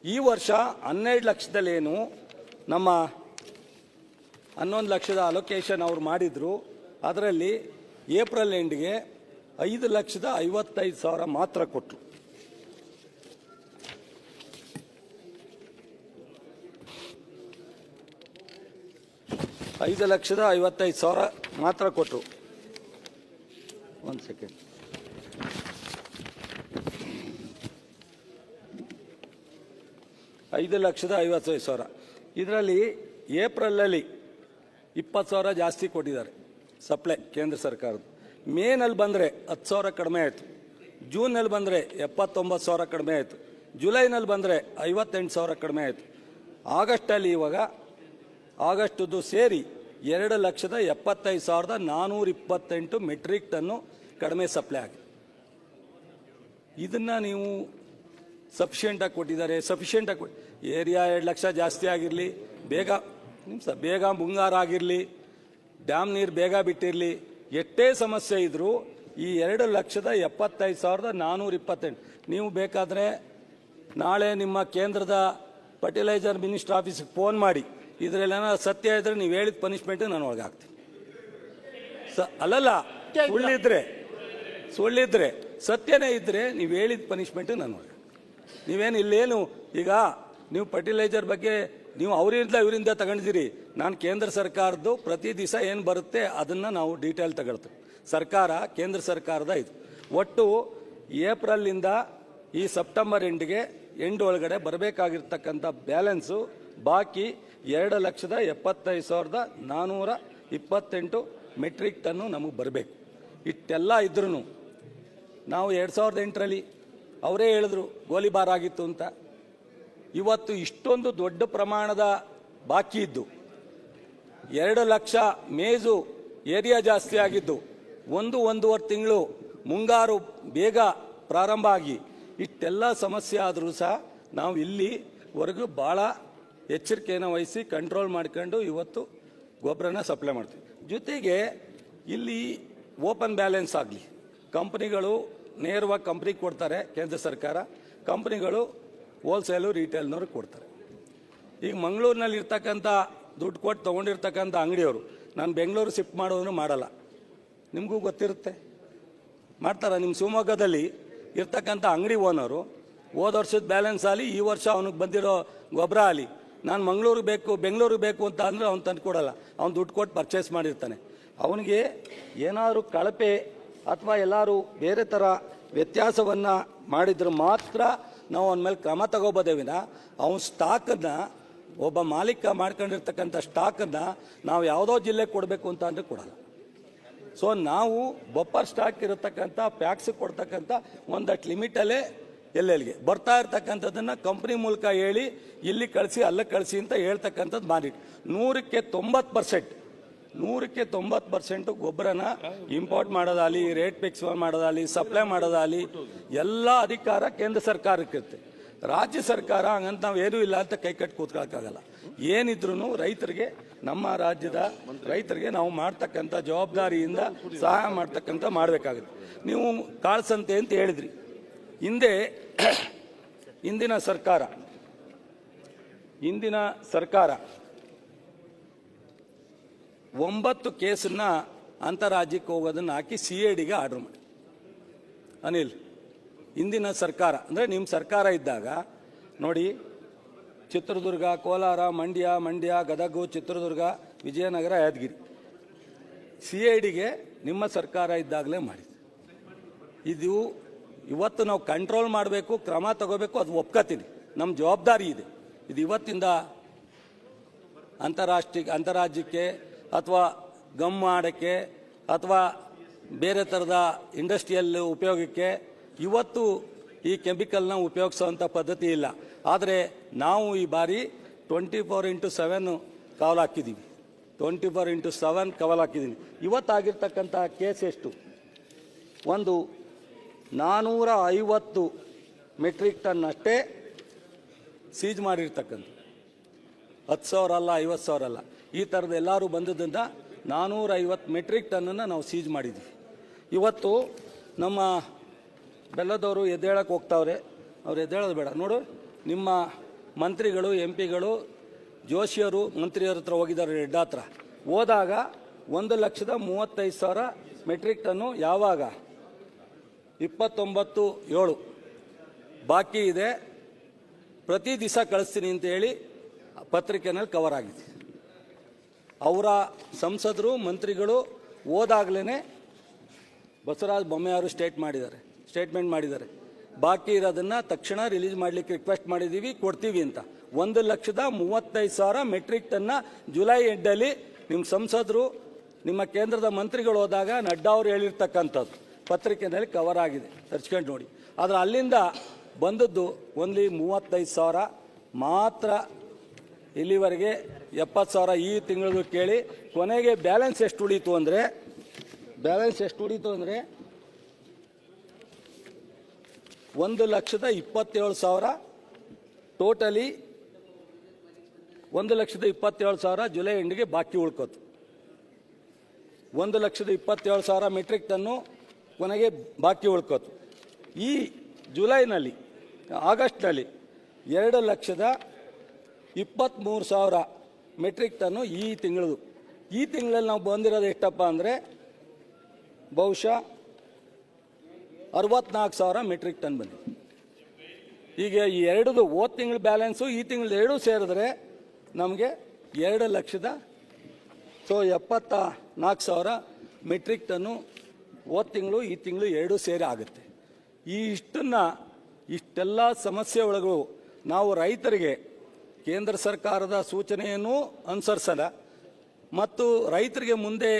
S2: ಈ ವರ್ಷ 12 ಲಕ್ಷದಲ್ಲೇನು ನಮ್ಮ 11 ಲಕ್ಷದ ಅಲೋಕೇಶನ್ ಅವ್ರು ಮಾಡಿದ್ರು. ಅದರಲ್ಲಿ ಏಪ್ರಿಲ್ ಎಂಡ್ಗೆ 5,55,000 ಮಾತ್ರ ಕೊಟ್ಟರು. $5,55,000 ಮಾತ್ರ ಕೊಟ್ಟರು. ಒಂದು ಸೆಕೆಂಡ್. $5,55,000. ಇದರಲ್ಲಿ ಏಪ್ರಿಲಲ್ಲಿ 20,000 ಜಾಸ್ತಿ ಕೊಟ್ಟಿದ್ದಾರೆ ಸಪ್ಲೈ ಕೇಂದ್ರ ಸರ್ಕಾರದ್ದು. ಮೇನಲ್ಲಿ ಬಂದರೆ 10,000 ಕಡಿಮೆ ಆಯಿತು. ಜೂನ್ನಲ್ಲಿ ಬಂದರೆ 79,000 ಕಡಿಮೆ ಆಯಿತು. ಜುಲೈನಲ್ಲಿ ಬಂದರೆ 58,000 ಕಡಿಮೆ ಆಯಿತು. ಆಗಸ್ಟಲ್ಲಿ ಇವಾಗ ಆಗಸ್ಟದ್ದು ಸೇರಿ 2,75,428 ಮೆಟ್ರಿಕ್ ಟನ್ನು ಕಡಿಮೆ ಸಪ್ಲೈ ಆಗಿದೆ. ಇದನ್ನು ನೀವು ಸಫಿಷಿಯೆಂಟಾಗಿ ಕೊಟ್ಟಿದ್ದಾರೆ. ಸಫಿಷಿಯೆಂಟಾಗಿ ಏರಿಯಾ 2 ಲಕ್ಷ ಜಾಸ್ತಿ ಆಗಿರಲಿ, ಬೇಗ ಮುಂಗಾರು ಆಗಿರಲಿ, ಡ್ಯಾಮ್ ನೀರು ಬೇಗ ಬಿಟ್ಟಿರಲಿ, ಎಷ್ಟೇ ಸಮಸ್ಯೆ ಇದ್ದರೂ ಈ 2,75,428. ನೀವು ಬೇಕಾದರೆ ನಾಳೆ ನಿಮ್ಮ ಕೇಂದ್ರದ ಫರ್ಟಿಲೈಸರ್ ಮಿನಿಸ್ಟರ್ ಆಫೀಸ್ಗೆ ಫೋನ್ ಮಾಡಿ, ಇದರಲ್ಲಿ ಏನಾದ್ರು ಸತ್ಯ ಇದ್ರೆ ನೀವು ಹೇಳಿದ ಪನಿಷ್ಮೆಂಟ್ ನಾನು ಒಳಗಾಗ್ತೀನಿ. ಅಲ್ಲಲ್ಲ, ಸುಳ್ಳಿದ್ರೆ ಸತ್ಯನೇ ಇದ್ರೆ ನೀವು ಹೇಳಿದ ಪನಿಷ್ಮೆಂಟ್ ನಾನು ಒಳಗೆ. ನೀವೇನು ಇಲ್ಲೇನು ಈಗ ನೀವು ಫರ್ಟಿಲೈಸರ್ ಬಗ್ಗೆ ನೀವು ಇವರಿಂದ ತಗೊಂಡಿದ್ದೀರಿ. ನಾನು ಕೇಂದ್ರ ಸರ್ಕಾರದ್ದು ಪ್ರತಿ ದಿವಸ ಏನು ಬರುತ್ತೆ ಅದನ್ನು ನಾವು ಡೀಟೇಲ್ ತಗೊಳ್ತೀವಿ. ಕೇಂದ್ರ ಸರ್ಕಾರದ ಇದು ಒಟ್ಟು ಏಪ್ರಿಲಿಂದ ಈ ಸೆಪ್ಟೆಂಬರ್ ಎಂಡ್ ಒಳಗಡೆ ಬರಬೇಕಾಗಿರ್ತಕ್ಕಂಥ ಬ್ಯಾಲೆನ್ಸು ಬಾಕಿ 2,75,428 ಮೆಟ್ರಿಕ್ ಟನ್ನು ನಮಗೆ ಬರಬೇಕು. ಇಷ್ಟೆಲ್ಲ ಇದ್ರೂ ನಾವು 2008ರಲ್ಲಿ ಅವರೇ ಹೇಳಿದ್ರು ಗೋಲಿಬಾರ್ ಆಗಿತ್ತು ಅಂತ. ಇವತ್ತು ಇಷ್ಟೊಂದು ದೊಡ್ಡ ಪ್ರಮಾಣದ ಬಾಕಿ ಇದ್ದು 2 ಲಕ್ಷ ಮೇಜು ಏರಿಯಾ ಜಾಸ್ತಿ ಆಗಿದ್ದು 1-1.5 ತಿಂಗಳು ಮುಂಗಾರು ಬೇಗ ಪ್ರಾರಂಭ ಆಗಿ ಇಷ್ಟೆಲ್ಲ ಸಮಸ್ಯೆ ಆದರೂ ಸಹ ನಾವು ಇಲ್ಲಿವರೆಗೂ ಭಾಳ ಎಚ್ಚರಿಕೆಯನ್ನು ವಹಿಸಿ ಕಂಟ್ರೋಲ್ ಮಾಡ್ಕೊಂಡು ಇವತ್ತು ಗೊಬ್ಬರನ ಸಪ್ಲೈ ಮಾಡ್ತೀವಿ. ಜೊತೆಗೆ ಇಲ್ಲಿ ಓಪನ್ ಬ್ಯಾಲೆನ್ಸ್ ಆಗಲಿ, ಕಂಪ್ನಿಗಳು ನೇರವಾಗಿ ಕಂಪ್ನಿಗೆ ಕೊಡ್ತಾರೆ ಕೇಂದ್ರ ಸರ್ಕಾರ, ಕಂಪ್ನಿಗಳು ಹೋಲ್ಸೇಲು ರಿಟೇಲ್ನವ್ರು ಕೊಡ್ತಾರೆ. ಈಗ ಮಂಗಳೂರಿನಲ್ಲಿ ಇರ್ತಕ್ಕಂಥ ದುಡ್ಡು ಕೊಟ್ಟು ತೊಗೊಂಡಿರ್ತಕ್ಕಂಥ ಅಂಗಡಿಯವರು ನಾನು ಬೆಂಗಳೂರು ಶಿಫ್ಟ್ ಮಾಡೋದನ್ನು ಮಾಡಲ್ಲ. ನಿಮಗೂ ಗೊತ್ತಿರುತ್ತೆ, ಮಾಡ್ತಾರೆ. ನಿಮ್ಮ ಶಿವಮೊಗ್ಗದಲ್ಲಿ ಇರ್ತಕ್ಕಂಥ ಅಂಗಡಿ ಓನರು ಹೋದ ವರ್ಷದ ಬ್ಯಾಲೆನ್ಸ್ ಆಗಲಿ ಈ ವರ್ಷ ಅವನಿಗೆ ಬಂದಿರೋ ಗೊಬ್ಬರ ಆಗಲಿ ನಾನು ಬೆಂಗಳೂರಿಗೆ ಬೇಕು ಅಂತ ಅಂದರೆ ಅವ್ನು ತಂದು ಕೊಡಲ್ಲ. ಅವ್ನು ದುಡ್ಡು ಕೊಟ್ಟು ಪರ್ಚೇಸ್ ಮಾಡಿರ್ತಾನೆ. ಅವನಿಗೆ ಏನಾದರೂ ಕಳಪೆ ಅಥವಾ ಎಲ್ಲರೂ ಬೇರೆ ಥರ ವ್ಯತ್ಯಾಸವನ್ನು ಮಾಡಿದ್ರೆ ಮಾತ್ರ ನಾವು ಅವನ ಮೇಲೆ ಕ್ರಮ ತಗೋಬೋದೇ ವಿನ ಅವನ ಸ್ಟಾಕನ್ನು ಒಬ್ಬ ಮಾಲೀಕ ಮಾಡ್ಕೊಂಡಿರ್ತಕ್ಕಂಥ ಸ್ಟಾಕನ್ನು ನಾವು ಯಾವುದೋ ಜಿಲ್ಲೆಗೆ ಕೊಡಬೇಕು ಅಂತ ಅಂದರೆ ಕೊಡಲ್ಲ. ಸೊ ನಾವು ಬಫರ್ ಸ್ಟಾಕ್ ಇರತಕ್ಕಂಥ ಪ್ಯಾಕ್ಸಿಗೆ ಕೊಡ್ತಕ್ಕಂಥ ಒಂದಷ್ಟು ಲಿಮಿಟಲ್ಲೇ ಎಲ್ಲೆಲ್ಲಿಗೆ ಬರ್ತಾ ಇರ್ತಕ್ಕಂಥದ್ದನ್ನು ಕಂಪ್ನಿ ಮೂಲಕ ಹೇಳಿ ಇಲ್ಲಿ ಕಳಿಸಿ ಅಲ್ಲೇ ಕಳಿಸಿ ಅಂತ ಹೇಳ್ತಕ್ಕಂಥದ್ದು ಮಾಡಿ 100% ಗೊಬ್ಬರನ ಇಂಪೋರ್ಟ್ ಮಾಡೋದಾಗಲಿ, ರೇಟ್ ಫಿಕ್ಸ್ ಮಾಡೋದಾಗಲಿ, ಸಪ್ಲೈ ಮಾಡೋದಾಗಲಿ ಎಲ್ಲ ಅಧಿಕಾರ ಕೇಂದ್ರ ಸರ್ಕಾರಕ್ಕಿರುತ್ತೆ. ರಾಜ್ಯ ಸರ್ಕಾರ ಹಂಗಂತ ನಾವು ಏನೂ ಇಲ್ಲ ಅಂತ ಕೈ ಕಟ್ಟಿ ಕೂತ್ಕೊಳ್ಳೋಕ್ಕಾಗಲ್ಲ. ಏನಿದ್ರು ರೈತರಿಗೆ, ನಮ್ಮ ರಾಜ್ಯದ ರೈತರಿಗೆ ನಾವು ಮಾಡ್ತಕ್ಕಂಥ ಜವಾಬ್ದಾರಿಯಿಂದ ಸಹಾಯ ಮಾಡ್ತಕ್ಕಂಥ ಮಾಡಬೇಕಾಗುತ್ತೆ. ನೀವು ಕಾಳಸಂತೆ ಅಂತ ಹೇಳಿದ್ರಿ. ಹಿಂದಿನ ಸರ್ಕಾರ 9 ಕೇಸನ್ನ ಅಂತಾರಾಜ್ಯಕ್ಕೆ ಹೋಗೋದನ್ನು ಹಾಕಿ CIDಗೆ ಆರ್ಡರ್ ಮಾಡಿ. ಅನಿಲ್, ಹಿಂದಿನ ಸರ್ಕಾರ ಅಂದರೆ ನಿಮ್ಮ ಸರ್ಕಾರ ಇದ್ದಾಗ ನೋಡಿ, ಚಿತ್ರದುರ್ಗ, ಕೋಲಾರ, ಮಂಡ್ಯ, ಗದಗ, ಚಿತ್ರದುರ್ಗ, ವಿಜಯನಗರ, ಯಾದಗಿರಿ CIDಗೆ ನಿಮ್ಮ ಸರ್ಕಾರ ಇದ್ದಾಗಲೇ ಮಾಡಿದೆ. ಇದು ಇವತ್ತು ನಾವು ಕಂಟ್ರೋಲ್ ಮಾಡಬೇಕು, ಕ್ರಮ ತಗೋಬೇಕು, ಅದು ಒಪ್ಕೋತೀನಿ, ನಮ್ಮ ಜವಾಬ್ದಾರಿ ಇದೆ. ಇದು ಇವತ್ತಿಂದ ಅಂತಾರಾಜ್ಯಕ್ಕೆ ಅಥವಾ ಗಮ್ ಮಾಡೋಕ್ಕೆ ಅಥವಾ ಬೇರೆ ಥರದ ಇಂಡಸ್ಟ್ರಿಯಲ್ ಉಪಯೋಗಕ್ಕೆ ಇವತ್ತು ಈ ಕೆಮಿಕಲ್ನ ಉಪಯೋಗಿಸೋವಂಥ ಪದ್ಧತಿ ಇಲ್ಲ. ಆದರೆ ನಾವು ಈ ಬಾರಿ 24/7 ಕವಲ್ ಹಾಕಿದ್ದೀವಿ. 24/7 ಕವಲ್ ಹಾಕಿದ್ದೀನಿ. ಇವತ್ತಾಗಿರ್ತಕ್ಕಂಥ ಕೇಸ್ ಎಷ್ಟು? ಒಂದು 450 ಮೆಟ್ರಿಕ್ ಟನ್ ಅಷ್ಟೇ ಸೀಜ್ ಮಾಡಿರ್ತಕ್ಕಂಥ, 10,000 ಅಲ್ಲ, 50,000 ಅಲ್ಲ, ಈ ಥರದ ಎಲ್ಲರೂ ಬಂದದಿಂದ 450 ಮೆಟ್ರಿಕ್ ಟನ್ನನ್ನು ನಾವು ಸೀಜ್ ಮಾಡಿದ್ದೀವಿ. ಇವತ್ತು ನಮ್ಮ ಬೆಲ್ಲದವರು ಎದ್ದೇಳಕ್ಕೆ ಹೋಗ್ತಾವ್ರೆ. ಅವ್ರು ಎದ್ದೇಳೋದು ಬೇಡ. ನೋಡು, ನಿಮ್ಮ ಮಂತ್ರಿಗಳು, MP ಗಳು, ಜೋಶಿಯವರು ಮಂತ್ರಿಯವ್ರ ಹತ್ರ ಹೋಗಿದ್ದಾರೆ, ರೆಡ್ಡ ಹತ್ರ ಹೋದಾಗ 1,35,000 ಮೆಟ್ರಿಕ್ ಟನ್ನು ಯಾವಾಗ 29/7 ಬಾಕಿ ಇದೆ, ಪ್ರತಿ ದಿವಸ ಕಳಿಸ್ತೀನಿ ಅಂತ ಹೇಳಿ ಪತ್ರಿಕೆನಲ್ಲಿ ಕವರ್ ಆಗಿದೆ. ಅವರ ಸಂಸದರು, ಮಂತ್ರಿಗಳು ಹೋದಾಗಲೇ ಬಸವರಾಜ ಬೊಮ್ಮೆಯವರು ಸ್ಟೇಟ್ಮೆಂಟ್ ಮಾಡಿದ್ದಾರೆ. ಬಾಕಿ ಇರೋದನ್ನು ತಕ್ಷಣ ರಿಲೀಸ್ ಮಾಡಲಿಕ್ಕೆ ರಿಕ್ವೆಸ್ಟ್ ಮಾಡಿದ್ದೀವಿ, ಕೊಡ್ತೀವಿ ಅಂತ. 1,35,000 ಮೆಟ್ರಿಕ್ ಟನ್ನ ಜುಲೈ ಎಂಡಲ್ಲಿ ನಿಮ್ಮ ಸಂಸದರು, ನಿಮ್ಮ ಕೇಂದ್ರದ ಮಂತ್ರಿಗಳು ಹೋದಾಗ ನಡ್ಡಾ ಅವರು ಹೇಳಿರ್ತಕ್ಕಂಥದ್ದು ಪತ್ರಿಕೆಯಲ್ಲಿ ಕವರ್ ಆಗಿದೆ, ತರ್ಚ್ಕೊಂಡು ನೋಡಿ. ಆದರೆ ಅಲ್ಲಿಂದ ಬಂದದ್ದು ಓನ್ಲಿ 35,000 ಮಾತ್ರ. ಇಲ್ಲಿವರೆಗೆ 70,000 ಈ ತಿಂಗಳಿಗೂ ಕೇಳಿ ಕೊನೆಗೆ ಬ್ಯಾಲೆನ್ಸ್ ಎಷ್ಟು ಉಳೀತು ಅಂದರೆ 1,27,000 ಟೋಟಲಿ 1,27,000 ಜುಲೈ ಎಂಡಿಗೆ ಬಾಕಿ ಉಳ್ಕೋತು. 1,27,000 ಮೆಟ್ರಿಕ್ ಟನ್ನು ಕೊನೆಗೆ ಬಾಕಿ ಉಳ್ಕೋತು. ಈ ಜುಲೈನಲ್ಲಿ ಆಗಸ್ಟ್ನಲ್ಲಿ 2,23,000 ಮೆಟ್ರಿಕ್ ಟನ್ನು ಈ ತಿಂಗಳದು. ಈ ತಿಂಗಳಲ್ಲಿ ನಾವು ಬಂದಿರೋದು ಎಷ್ಟಪ್ಪ ಅಂದರೆ ಬಹುಶಃ 64,000 ಮೆಟ್ರಿಕ್ ಟನ್ ಬಂದಿದೆ. ಈಗ ಈ ಎರಡದು ಹೋದ ತಿಂಗಳ ಬ್ಯಾಲೆನ್ಸು ಈ ತಿಂಗಳು ಎರಡೂ ಸೇರಿದ್ರೆ ನಮಗೆ 2,74,000 ಮೆಟ್ರಿಕ್ ಟನ್ನು ಹೋದ ತಿಂಗಳು ಈ ತಿಂಗಳು ಎರಡೂ ಸೇರಿ ಆಗುತ್ತೆ. ಇಷ್ಟೆಲ್ಲ ಸಮಸ್ಯೆ ಒಳಗೂ ನಾವು ರೈತರಿಗೆ ಕೇಂದ್ರ ಸರ್ಕಾರದ ಸೂಚನೆಯನ್ನು ಅನುಸರಿಸಲ್ಲ ಮತ್ತು ರೈತರಿಗೆ ಮುಂದೆ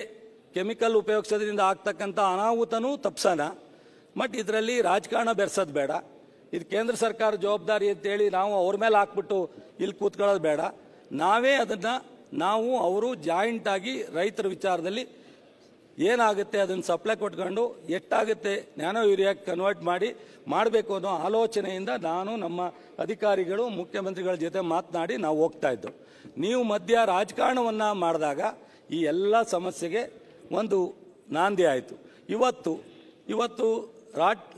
S2: ಕೆಮಿಕಲ್ ಉಪಯೋಗಿಸೋದ್ರಿಂದ ಆಗ್ತಕ್ಕಂಥ ಅನಾಹುತನೂ ತಪ್ಸೋಣ. ಬಟ್ ಇದರಲ್ಲಿ ರಾಜಕಾರಣ ಬೆರೆಸೋದು ಬೇಡ. ಇದು ಕೇಂದ್ರ ಸರ್ಕಾರ ಜವಾಬ್ದಾರಿ ಅಂತೇಳಿ ನಾವು ಅವ್ರ ಮೇಲೆ ಹಾಕ್ಬಿಟ್ಟು ಇಲ್ಲಿ ಕೂತ್ಕೊಳ್ಳೋದು ಬೇಡ. ನಾವೇ ಅದನ್ನು ಅವರು ಜಾಯಿಂಟಾಗಿ ರೈತರ ವಿಚಾರದಲ್ಲಿ ಏನಾಗುತ್ತೆ ಅದನ್ನು ಸಪ್ಲೈ ಕೊಟ್ಕೊಂಡು ಎಷ್ಟಾಗುತ್ತೆ ನ್ಯಾನೋ ಯೂರಿಯಾಕ್ಕೆ ಕನ್ವರ್ಟ್ ಮಾಡಬೇಕು ಅನ್ನೋ ಆಲೋಚನೆಯಿಂದ ನಮ್ಮ ಅಧಿಕಾರಿಗಳು ಮುಖ್ಯಮಂತ್ರಿಗಳ ಜೊತೆ ಮಾತನಾಡಿ ನಾವು ಹೋಗ್ತಾ ಇದ್ದೆವು. ನೀವು ಮಧ್ಯ ರಾಜಕಾರಣವನ್ನು ಮಾಡಿದಾಗ ಈ ಎಲ್ಲ ಸಮಸ್ಯೆಗೆ ಒಂದು ನಾಂದಿ ಆಯಿತು. ಇವತ್ತು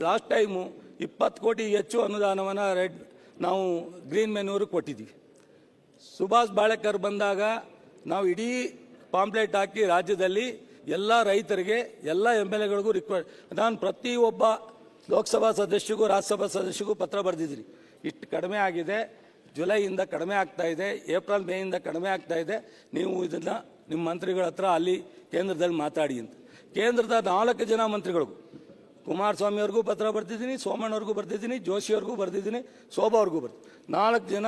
S2: ಲಾಸ್ಟ್ ಟೈಮು 20 ಕೋಟಿ ಹೆಚ್ಚು ಅನುದಾನವನ್ನು ನಾವು ಗ್ರೀನ್ ಮೆನ್ಯೂರಿಗೆ ಕೊಟ್ಟಿದ್ದೀವಿ. ಸುಭಾಷ್ ಬಾಳೆಕರ್ ಬಂದಾಗ ನಾವು ಇಡೀ ಪಾಂಪ್ಲೆಟ್ ಹಾಕಿ ರಾಜ್ಯದಲ್ಲಿ ಎಲ್ಲ ರೈತರಿಗೆ ಎಲ್ಲ MLAಗಳಿಗೂ ನಾನು ಪ್ರತಿಯೊಬ್ಬ ಲೋಕಸಭಾ ಸದಸ್ಯರಿಗೂ ರಾಜ್ಯಸಭಾ ಸದಸ್ಯರಿಗೂ ಪತ್ರ ಬರೆದಿದ್ದೀನಿ. ಇಷ್ಟು ಕಡಿಮೆ ಆಗಿದೆ, ಜುಲೈಯಿಂದ ಕಡಿಮೆ ಆಗ್ತಾ ಇದೆ, ಏಪ್ರಿಲ್ ಮೇಯಿಂದ ಕಡಿಮೆ ಆಗ್ತಾ ಇದೆ, ನೀವು ಇದನ್ನು ನಿಮ್ಮ ಮಂತ್ರಿಗಳ ಹತ್ರ ಅಲ್ಲಿ ಕೇಂದ್ರದಲ್ಲಿ ಮಾತಾಡಿ ಅಂತ. ಕೇಂದ್ರದ 4 ಜನ ಮಂತ್ರಿಗಳಿಗೂ, ಕುಮಾರಸ್ವಾಮಿ ಅವ್ರಿಗೂ ಪತ್ರ ಬರ್ತಿದ್ದೀನಿ, ಸೋಮಣ್ಣವ್ರಿಗೂ ಬರ್ತಿದ್ದೀನಿ, ಜೋಶಿಯವ್ರಿಗೂ ಬರ್ತಿದ್ದೀನಿ, ಶೋಭಾ ಅವ್ರಿಗೂ ಬರ್ತೀನಿ. 4 ಜನ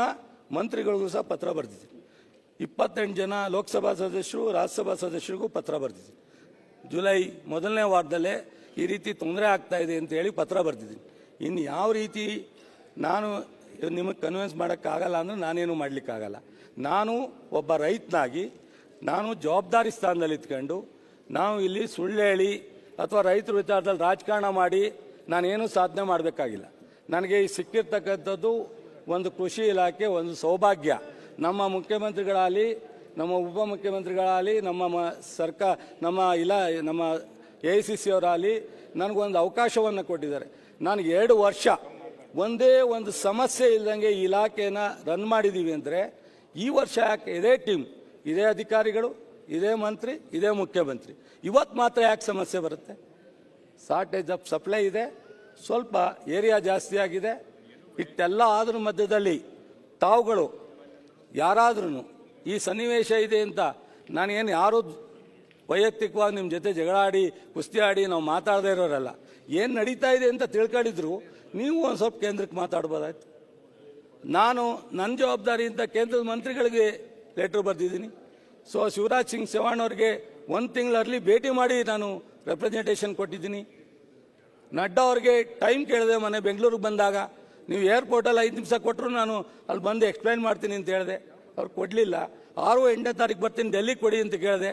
S2: ಮಂತ್ರಿಗಳಿಗೂ ಸಹ ಪತ್ರ ಬರ್ತಿದ್ದೀನಿ. 28 ಜನ ಲೋಕಸಭಾ ಸದಸ್ಯರು ರಾಜ್ಯಸಭಾ ಸದಸ್ಯರಿಗೂ ಪತ್ರ ಬರ್ತಿದ್ದೀನಿ. ಜುಲೈ ಮೊದಲನೇ ವಾರದಲ್ಲೇ ಈ ರೀತಿ ತೊಂದರೆ ಆಗ್ತಾ ಇದೆ ಅಂತೇಳಿ ಪತ್ರ ಬರ್ತಿದ್ದೀನಿ. ಇನ್ನು ಯಾವ ರೀತಿ ನಾನು ನಿಮಗೆ ಕನ್ವಿನ್ಸ್ ಮಾಡೋಕ್ಕಾಗಲ್ಲ ಅಂದರೆ ನಾನೇನು ಮಾಡಲಿಕ್ಕಾಗಲ್ಲ. ನಾನು ಒಬ್ಬ ರೈತನಾಗಿ ನಾನು ಜವಾಬ್ದಾರಿ ಸ್ಥಾನದಲ್ಲಿ ಇದ್ಕೊಂಡು ನಾವು ಇಲ್ಲಿ ಸುಳ್ಳು ಹೇಳಿ ಅಥವಾ ರೈತರ ವಿಚಾರದಲ್ಲಿ ರಾಜಕಾರಣ ಮಾಡಿ ನಾನೇನು ಸಾಧನೆ ಮಾಡಬೇಕಾಗಿಲ್ಲ. ನನಗೆ ಈ ಸಿಕ್ಕಿರ್ತಕ್ಕಂಥದ್ದು ಒಂದು ಕೃಷಿ ಇಲಾಖೆ ಒಂದು ಸೌಭಾಗ್ಯ. ನಮ್ಮ ಮುಖ್ಯಮಂತ್ರಿಗಳಾಗಲಿ, ನಮ್ಮ ಉಪಮುಖ್ಯಮಂತ್ರಿಗಳಾಗಲಿ, ನಮ್ಮ AICC ಅವರಾಗಲಿ ನನಗೊಂದು ಅವಕಾಶವನ್ನು ಕೊಟ್ಟಿದ್ದಾರೆ. ನಾನು 2 ವರ್ಷ ಒಂದೇ ಒಂದು ಸಮಸ್ಯೆ ಇಲ್ಲದಂಗೆ ಈ ಇಲಾಖೆಯನ್ನು ರನ್ ಮಾಡಿದ್ದೀವಿ ಅಂದರೆ ಈ ವರ್ಷ ಯಾಕೆ ಇದೇ ಟೀಮ್, ಇದೇ ಅಧಿಕಾರಿಗಳು, ಇದೇ ಮಂತ್ರಿ, ಇದೇ ಮುಖ್ಯಮಂತ್ರಿ ಇವತ್ತು ಮಾತ್ರ ಯಾಕೆ ಸಮಸ್ಯೆ ಬರುತ್ತೆ? ಶಾರ್ಟೇಜ್ ಆಫ್ ಸಪ್ಲೈ ಇದೆ, ಸ್ವಲ್ಪ ಏರಿಯಾ ಜಾಸ್ತಿ ಆಗಿದೆ. ಇಷ್ಟೆಲ್ಲ ಆದ್ರ ಮಧ್ಯದಲ್ಲಿ ತಾವುಗಳು ಯಾರಾದ್ರೂ ಈ ಸನ್ನಿವೇಶ ಇದೆ ಅಂತ ನಾನೇನು ಯಾರು ವೈಯಕ್ತಿಕವಾಗಿ ನಿಮ್ಮ ಜೊತೆ ಜಗಳಾಡಿ ಕುಸ್ತಿ ಆಡಿ ನಾವು ಮಾತಾಡದೇ ಇರೋರಲ್ಲ. ಏನು ನಡೀತಾ ಇದೆ ಅಂತ ತಿಳ್ಕೊಂಡಿದ್ರು ನೀವು ಒಂದು ಸ್ವಲ್ಪ ಕೇಂದ್ರಕ್ಕೆ ಮಾತಾಡ್ಬೋದಾಯ್ತು. ನಾನು ನನ್ನ ಜವಾಬ್ದಾರಿಯಿಂದ ಕೇಂದ್ರದ ಮಂತ್ರಿಗಳಿಗೆ ಲೆಟ್ರ್ ಬರೆದಿದ್ದೀನಿ. ಶಿವರಾಜ್ ಸಿಂಗ್ ಚೌಹಾಣ್ ಅವ್ರಿಗೆ 1 ತಿಂಗಳಲ್ಲಿ ಭೇಟಿ ಮಾಡಿ ನಾನು ರೆಪ್ರೆಸೆಂಟೇಷನ್ ಕೊಟ್ಟಿದ್ದೀನಿ. ನಡ್ಡಾ ಅವ್ರಿಗೆ ಟೈಮ್ ಕೇಳಿದೆ, ಮೊನ್ನೆ ಬೆಂಗಳೂರಿಗೆ ಬಂದಾಗ ನೀವು ಏರ್ಪೋರ್ಟಲ್ಲಿ 5 ನಿಮಿಷ ಕೊಟ್ಟರು ನಾನು ಅಲ್ಲಿ ಬಂದು ಎಕ್ಸ್ಪ್ಲೈನ್ ಮಾಡ್ತೀನಿ ಅಂತ ಹೇಳಿದೆ. ಅವ್ರು ಕೊಡಲಿಲ್ಲ. 6, 8ನೇ ತಾರೀಕು ಬರ್ತೀನಿ ಡೆಲ್ಲಿಗೆ ಕೊಡಿ ಅಂತ ಕೇಳಿದೆ.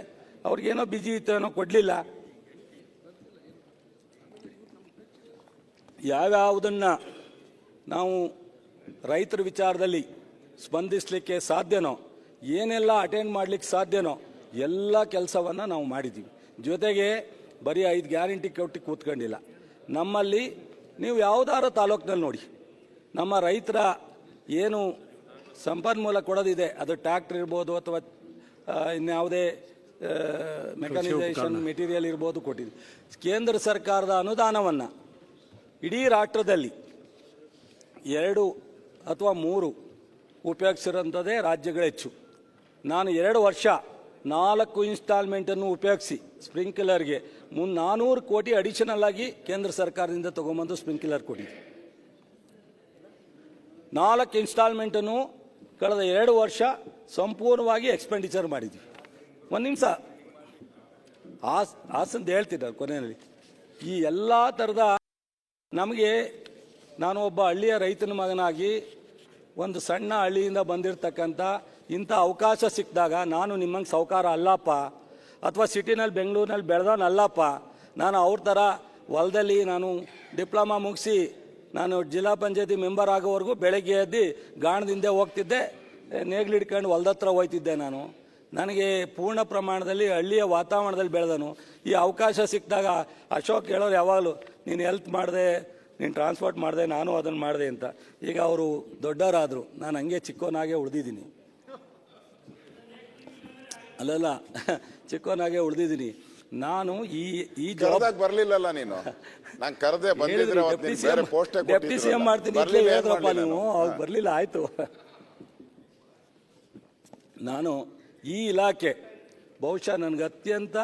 S2: ಅವ್ರಿಗೇನೋ ಬಿಜಿ ಇತ್ತು, ಏನೋ ಕೊಡಲಿಲ್ಲ. ಯಾವ್ಯಾವುದನ್ನು ನಾವು ರೈತರ ವಿಚಾರದಲ್ಲಿ ಸ್ಪಂದಿಸಲಿಕ್ಕೆ ಸಾಧ್ಯನೋ, ಏನೆಲ್ಲ ಅಟೆಂಡ್ ಮಾಡಲಿಕ್ಕೆ ಸಾಧ್ಯನೋ ಎಲ್ಲ ಕೆಲಸವನ್ನು ನಾವು ಮಾಡಿದ್ದೀವಿ. ಜೊತೆಗೆ ಬರೀ 5 ಗ್ಯಾರಂಟಿ ಕೊಟ್ಟು ಕೂತ್ಕೊಂಡಿಲ್ಲ. ನಮ್ಮಲ್ಲಿ ನೀವು ಯಾವುದಾದ್ರೂ ತಾಲೂಕಿನಲ್ಲಿ ನೋಡಿ, ನಮ್ಮ ರೈತರ ಏನು ಸಂಪನ್ಮೂಲ ಕೊಡೋದಿದೆ, ಅದು ಟ್ರ್ಯಾಕ್ಟರ್ ಇರ್ಬೋದು ಅಥವಾ ಇನ್ಯಾವುದೇ ಮೆಕನೈಸೇಷನ್ ಮೆಟೀರಿಯಲ್ ಇರ್ಬೋದು ಕೊಟ್ಟಿದ್ದೀವಿ. ಕೇಂದ್ರ ಸರ್ಕಾರದ ಅನುದಾನವನ್ನು ಇಡೀ ರಾಷ್ಟ್ರದಲ್ಲಿ 2 ಅಥವಾ 3 ಉಪಯೋಗಿಸಿರೋಂಥದ್ದೇ ರಾಜ್ಯಗಳು ಹೆಚ್ಚು. ನಾನು 2 ವರ್ಷ 4 ಇನ್ಸ್ಟಾಲ್ಮೆಂಟನ್ನು ಉಪಯೋಗಿಸಿ ಸ್ಪ್ರಿಂಕ್ಲರ್ಗೆ 400 ಕೋಟಿ ಅಡಿಷನಲ್ ಆಗಿ ಕೇಂದ್ರ ಸರ್ಕಾರದಿಂದ ತೊಗೊಂಬಂದು ಸ್ಪ್ರಿಂಕ್ಲರ್ ಕೊಟ್ಟಿದ್ದೆ. 4 ಇನ್ಸ್ಟಾಲ್ಮೆಂಟನ್ನು ಕಳೆದ 2 ವರ್ಷ ಸಂಪೂರ್ಣವಾಗಿ ಎಕ್ಸ್ಪೆಂಡಿಚರ್ ಮಾಡಿದ್ವಿ. 1 ನಿಮಿಷ ಆಸಂತ ಹೇಳ್ತಿದ್ದಾರೆ ಕೊನೆಯಲ್ಲಿ. ಈ ಎಲ್ಲ ಥರದ ನಮಗೆ, ನಾನು ಒಬ್ಬ ಹಳ್ಳಿಯ ರೈತನ ಮಗನಾಗಿ ಒಂದು ಸಣ್ಣ ಹಳ್ಳಿಯಿಂದ ಬಂದಿರತಕ್ಕಂಥ ಇಂಥ ಅವಕಾಶ ಸಿಕ್ಕಿದಾಗ ನಾನು ನಿಮ್ಮಂಗೆ ಸಾಹುಕಾರ ಅಲ್ಲಪ್ಪ, ಅಥವಾ ಸಿಟಿನಲ್ಲಿ ಬೆಂಗಳೂರಿನಲ್ಲಿ ಬೆಳೆದವನಲ್ಲಪ್ಪ. ನಾನು ಅವ್ರ ಥರ ಹೊಲದಲ್ಲಿ ನಾನು ಡಿಪ್ಲೊಮಾ ಮುಗಿಸಿ ನಾನು ಜಿಲ್ಲಾ ಪಂಚಾಯತಿ ಮೆಂಬರ್ ಆಗೋವರೆಗೂ ಬೆಳಗ್ಗೆ ಎದ್ದು ಗಾಣದಿಂದ ಹೋಗ್ತಿದ್ದೆ, ನೇಗ್ಲು ಹಿಡ್ಕೊಂಡು ಹೊಲದ ಹತ್ರ ಹೋಗ್ತಿದ್ದೆ. ನನಗೆ ಪೂರ್ಣ ಪ್ರಮಾಣದಲ್ಲಿ ಹಳ್ಳಿಯ ವಾತಾವರಣದಲ್ಲಿ ಬೆಳೆದನು. ಈ ಅವಕಾಶ ಸಿಕ್ಕಿದಾಗ ಅಶೋಕ್ ಹೇಳೋರು ಯಾವಾಗಲೂ ನೀನು ಹೆಲ್ತ್ ಮಾಡಿದೆ, ನೀನು ಟ್ರಾನ್ಸ್ಪೋರ್ಟ್ ಮಾಡಿದೆ, ನಾನು ಅದನ್ನು ಮಾಡಿದೆ ಅಂತ. ಈಗ ಅವರು ದೊಡ್ಡವರಾದರು, ನಾನು ಹಂಗೆ ಚಿಕ್ಕವನಾಗೆ ಉಳಿದಿದ್ದೀನಿ. ಅಲ್ಲಲ್ಲ, ಚಿಕ್ಕವನಾಗೆ ಉಳಿದಿದ್ದೀನಿ. ನಾನು ಈ ಜಾಬ್
S5: ಬರ್ಲಿಲ್ಲಲ್ಲ ನೀನು, ನಾನು ಕರೆದೆ ಬಂದಿದ್ರೆ
S2: ಡೆಪ್ಟಿ ಸಿ ಎಂ ಮಾಡ್ತೀನಿ ಹೇಳಿದ್ರಪ್ಪ ನೀವು, ಅವಾಗ ಬರಲಿಲ್ಲ. ಆಯಿತು. ನಾನು ಈ ಇಲಾಖೆ ಬಹುಶಃ ನನಗೆ ಅತ್ಯಂತ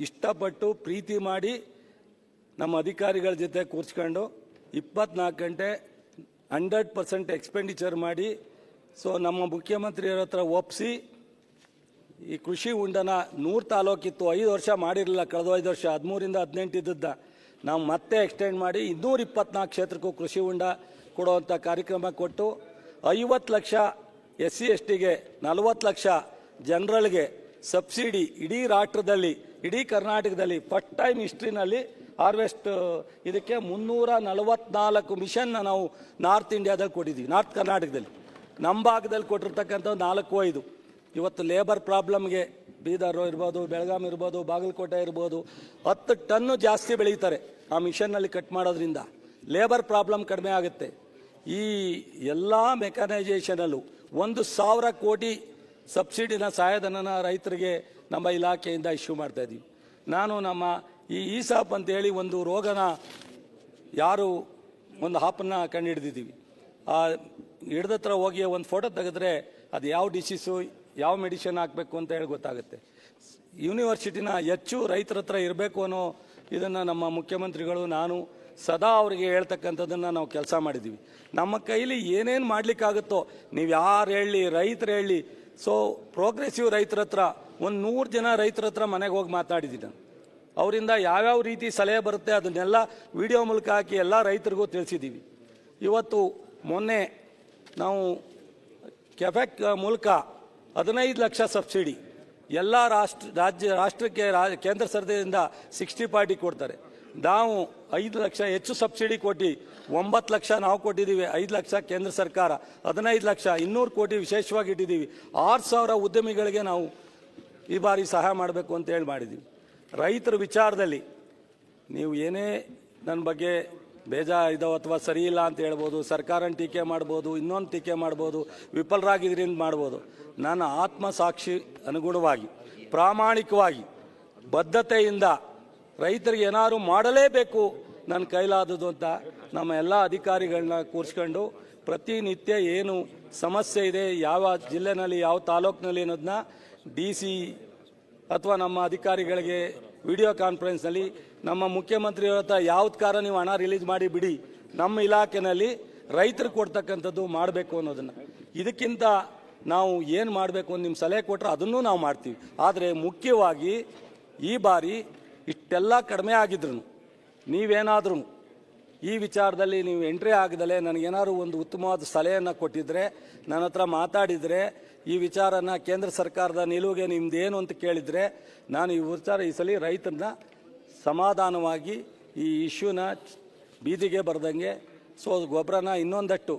S2: ಇಷ್ಟಪಟ್ಟು ಪ್ರೀತಿ ಮಾಡಿ ನಮ್ಮ ಅಧಿಕಾರಿಗಳ ಜೊತೆ ಕೂರ್ಸ್ಕೊಂಡು 24 ಗಂಟೆ 100% ಎಕ್ಸ್ಪೆಂಡಿಚರ್ ಮಾಡಿ, ಸೊ ನಮ್ಮ ಮುಖ್ಯಮಂತ್ರಿಯರ ಹತ್ರ ಒಪ್ಪಿಸಿ ಈ ಕೃಷಿ ಉಂಡನ 100 ತಾಲೂಕಿತ್ತು, 5 ವರ್ಷ ಮಾಡಿರಲಿಲ್ಲ. ಕಳೆದ 5 ವರ್ಷ 13ರಿಂದ 18 ಇದ್ದದ್ದ ನಾವು ಮತ್ತೆ ಎಕ್ಸ್ಟೆಂಡ್ ಮಾಡಿ 224 ಕ್ಷೇತ್ರಕ್ಕೂ ಕೃಷಿ ಉಂಡ ಕೊಡುವಂಥ ಕಾರ್ಯಕ್ರಮ ಕೊಟ್ಟು 50 ಲಕ್ಷ SC STಗೆ, 40 ಲಕ್ಷ ಜನರಲ್ಗೆ ಸಬ್ಸಿಡಿ ಇಡೀ ರಾಷ್ಟ್ರದಲ್ಲಿ, ಇಡೀ ಕರ್ನಾಟಕದಲ್ಲಿ ಫಸ್ಟ್ ಟೈಮ್ ಹಿಸ್ಟ್ರಿನಲ್ಲಿ ಹಾರ್ವೆಸ್ಟ್ ಇದಕ್ಕೆ 344 ಮಿಷನ್ನ ನಾವು ನಾರ್ತ್ ಇಂಡಿಯಾದಲ್ಲಿ ಕೊಟ್ಟಿದ್ದೀವಿ. ನಾರ್ತ್ ಕರ್ನಾಟಕದಲ್ಲಿ ನಮ್ಮ ಭಾಗದಲ್ಲಿ ಕೊಟ್ಟಿರ್ತಕ್ಕಂಥ 4-5 ಇವತ್ತು ಲೇಬರ್ ಪ್ರಾಬ್ಲಮ್ಗೆ ಬೀದರ್ ಇರ್ಬೋದು, ಬೆಳಗಾಂ ಇರ್ಬೋದು, ಬಾಗಲಕೋಟೆ ಇರ್ಬೋದು 10 ಟನ್ನು ಜಾಸ್ತಿ ಬೆಳೀತಾರೆ ಆ ಮಿಷನ್ನಲ್ಲಿ ಕಟ್ ಮಾಡೋದ್ರಿಂದ. ಲೇಬರ್ ಪ್ರಾಬ್ಲಮ್ ಕಡಿಮೆ ಆಗುತ್ತೆ. ಈ ಎಲ್ಲ ಮೆಕನೈಜೇಷನಲ್ಲೂ 1,000 ಕೋಟಿ ಸಬ್ಸಿಡಿನ ಸಹಾಯಧನನ ರೈತರಿಗೆ ನಮ್ಮ ಇಲಾಖೆಯಿಂದ ಇಶ್ಯೂ ಮಾಡ್ತಾ ಇದ್ದೀವಿ. ನಾನು ನಮ್ಮ ಈ ಈಸಾಪ್ ಅಂತೇಳಿ ಒಂದು ರೋಗನ ಯಾರು ಒಂದು ಹಾಪನ್ನು ಕಂಡುಹಿಡಿದಿದ್ದೀವಿ. ಆ ಹಿಡ್ದತ್ರ ಹೋಗಿ ಒಂದು ಫೋಟೋ ತೆಗೆದ್ರೆ ಅದು ಯಾವ ಡಿಸೀಸು, ಯಾವ ಮೆಡಿಸಿನ್ ಹಾಕಬೇಕು ಅಂತ ಹೇಳಿ ಗೊತ್ತಾಗುತ್ತೆ. ಯೂನಿವರ್ಸಿಟಿನ ಹೆಚ್ಚು ರೈತರ ಹತ್ರ ಇರಬೇಕು ಅನ್ನೋ ಇದನ್ನು ನಮ್ಮ ಮುಖ್ಯಮಂತ್ರಿಗಳು, ನಾನು ಸದಾ ಅವರಿಗೆ ಹೇಳ್ತಕ್ಕಂಥದ್ದನ್ನು ನಾವು ಕೆಲಸ ಮಾಡಿದ್ದೀವಿ. ನಮ್ಮ ಕೈಲಿ ಏನೇನು ಮಾಡಲಿಕ್ಕಾಗುತ್ತೋ ನೀವು ಯಾರು ಹೇಳಿ, ರೈತರು ಹೇಳಿ. ಸೊ ಪ್ರೋಗ್ರೆಸಿವ್ ರೈತರ ಹತ್ರ 100 ಜನ ರೈತರ ಹತ್ರ ಮನೆಗೆ ಹೋಗಿ ಮಾತಾಡಿದ್ದೀನಿ ನಾನು. ಅವರಿಂದ ಯಾವ್ಯಾವ ರೀತಿ ಸಲಹೆ ಬರುತ್ತೆ ಅದನ್ನೆಲ್ಲ ವಿಡಿಯೋ ಮೂಲಕ ಹಾಕಿ ಎಲ್ಲ ರೈತರಿಗೂ ತಿಳಿಸಿದ್ದೀವಿ. ಇವತ್ತು ಮೊನ್ನೆ ನಾವು ಕೆಫೆಕ್ ಮೂಲಕ 15 ಲಕ್ಷ ಸಬ್ಸಿಡಿ ಎಲ್ಲ ರಾಷ್ಟ್ರಕ್ಕೆ ಕೇಂದ್ರ ಸರ್ಕಾರದಿಂದ 60-40 ಕೊಡ್ತಾರೆ. ನಾವು 5 ಲಕ್ಷ ಹೆಚ್ಚು ಸಬ್ಸಿಡಿ ಕೊಟ್ಟು 9 ಲಕ್ಷ ನಾವು ಕೊಟ್ಟಿದ್ದೀವಿ. 5 ಲಕ್ಷ ಕೇಂದ್ರ ಸರ್ಕಾರ, 15 ಲಕ್ಷ 200 ಕೋಟಿ ವಿಶೇಷವಾಗಿ ಇಟ್ಟಿದ್ದೀವಿ. 6,000 ಉದ್ಯಮಿಗಳಿಗೆ ನಾವು ಈ ಬಾರಿ ಸಹಾಯ ಮಾಡಬೇಕು ಅಂತ ಹೇಳಿ ಮಾಡಿದ್ದೀವಿ. ರೈತರ ವಿಚಾರದಲ್ಲಿ ನೀವು ಏನೇ ನನ್ನ ಬಗ್ಗೆ ಬೇಜಾರಿದಾವೆ ಅಥವಾ ಸರಿ ಇಲ್ಲ ಅಂತ ಹೇಳ್ಬೋದು, ಸರ್ಕಾರನ ಟೀಕೆ ಮಾಡ್ಬೋದು, ಇನ್ನೊಂದು ಟೀಕೆ ಮಾಡ್ಬೋದು, ವಿಫಲರಾಗಿದ್ದರಿಂದ ಮಾಡ್ಬೋದು. ನನ್ನ ಆತ್ಮಸಾಕ್ಷಿ ಅನುಗುಣವಾಗಿ ಪ್ರಾಮಾಣಿಕವಾಗಿ ಬದ್ಧತೆಯಿಂದ ರೈತರಿಗೆ ಏನಾದ್ರು ಮಾಡಲೇಬೇಕು ನನ್ನ ಕೈಲಾದದು ಅಂತ ನಮ್ಮ ಎಲ್ಲ ಅಧಿಕಾರಿಗಳನ್ನ ಕೂರಿಸ್ಕೊಂಡು ಪ್ರತಿನಿತ್ಯ ಏನು ಸಮಸ್ಯೆ ಇದೆ, ಯಾವ ಜಿಲ್ಲೆನಲ್ಲಿ ಯಾವ ತಾಲೂಕಿನಲ್ಲಿ ಅನ್ನೋದನ್ನ DC ಅಥವಾ ನಮ್ಮ ಅಧಿಕಾರಿಗಳಿಗೆ ವಿಡಿಯೋ ಕಾನ್ಫರೆನ್ಸ್ನಲ್ಲಿ ನಮ್ಮ ಮುಖ್ಯಮಂತ್ರಿಯವರ ಹತ್ರ ಯಾವ್ದು ಕಾರ ನೀವು ಹಣ ರಿಲೀಸ್ ಮಾಡಿ ಬಿಡಿ, ನಮ್ಮ ಇಲಾಖೆಯಲ್ಲಿ ರೈತರಿಗೆ ಕೊಡ್ತಕ್ಕಂಥದ್ದು ಮಾಡಬೇಕು ಅನ್ನೋದನ್ನು. ಇದಕ್ಕಿಂತ ನಾವು ಏನು ಮಾಡಬೇಕು ಅಂತ ನಿಮ್ಮ ಸಲಹೆ ಕೊಟ್ಟರೆ ಅದನ್ನು ನಾವು ಮಾಡ್ತೀವಿ. ಆದರೆ ಮುಖ್ಯವಾಗಿ ಈ ಬಾರಿ ಇಷ್ಟೆಲ್ಲ ಕಡಿಮೆ ಆಗಿದ್ರು ನೀವೇನಾದ್ರೂ ಈ ವಿಚಾರದಲ್ಲಿ ನೀವು ಎಂಟ್ರಿ ಆಗದಲೇ ನನಗೇನಾದ್ರು ಒಂದು ಉತ್ತಮವಾದ ಸಲಹೆಯನ್ನು ಕೊಟ್ಟಿದ್ರೆ, ನನ್ನ ಹತ್ರ ಮಾತಾಡಿದರೆ, ಈ ವಿಚಾರನ ಕೇಂದ್ರ ಸರ್ಕಾರದ ನಿಲುವಿಗೆ ನಿಮ್ದೇನು ಅಂತ ಕೇಳಿದರೆ, ನಾನು ಈ ವಿಚಾರ ಈ ಸಲ ರೈತರನ್ನ ಸಮಾಧಾನವಾಗಿ ಈ ಇಶ್ಯೂನ ಬೀದಿಗೆ ಬರ್ದಂಗೆ, ಸೊ ಗೊಬ್ಬರನ ಇನ್ನೊಂದಟ್ಟು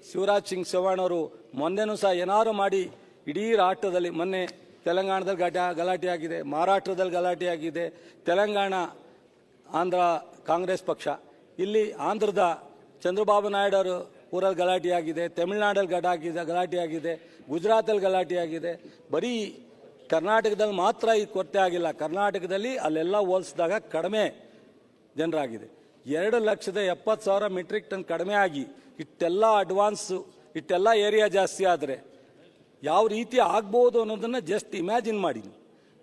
S2: ಶಿವರಾಜ್ ಸಿಂಗ್ ಚೌಹಾಣ್ ಅವರು ಮೊನ್ನೆನೂ ಸಹ ಏನಾದ್ರು ಮಾಡಿ ಇಡೀ ರಾಷ್ಟ್ರದಲ್ಲಿ, ಮೊನ್ನೆ ತೆಲಂಗಾಣದಲ್ಲಿ ಗಲಾಟೆ ಆಗಿದೆ, ಮಹಾರಾಷ್ಟ್ರದಲ್ಲಿ ಗಲಾಟೆ ಆಗಿದೆ, ತೆಲಂಗಾಣ ಆಂಧ್ರ ಕಾಂಗ್ರೆಸ್ ಪಕ್ಷ, ಇಲ್ಲಿ ಆಂಧ್ರದ ಚಂದ್ರಬಾಬು ನಾಯ್ಡು ಅವರು ಊರಲ್ಲಿ ಗಲಾಟೆ ಆಗಿದೆ, ತಮಿಳುನಾಡಲ್ಲಿ ಗಲಾಟೆ ಆಗಿದೆ, ಗುಜರಾತಲ್ಲಿ ಗಲಾಟೆ ಆಗಿದೆ. ಬರೀ ಕರ್ನಾಟಕದಲ್ಲಿ ಮಾತ್ರ ಈ ಕೊರತೆ ಆಗಿಲ್ಲ, ಕರ್ನಾಟಕದಲ್ಲಿ ಅಲ್ಲೆಲ್ಲ ಹೋಲಿಸಿದಾಗ ಕಡಿಮೆ ಜನರಾಗಿದೆ. 2,70,000 ಮೆಟ್ರಿಕ್ ಟನ್ ಕಡಿಮೆ ಆಗಿ ಇಷ್ಟೆಲ್ಲ ಅಡ್ವಾನ್ಸು, ಇಷ್ಟೆಲ್ಲ ಏರಿಯಾ ಜಾಸ್ತಿ ಆದರೆ ಯಾವ ರೀತಿ ಆಗ್ಬೋದು ಅನ್ನೋದನ್ನು ಜಸ್ಟ್ ಇಮ್ಯಾಜಿನ್ ಮಾಡಿ.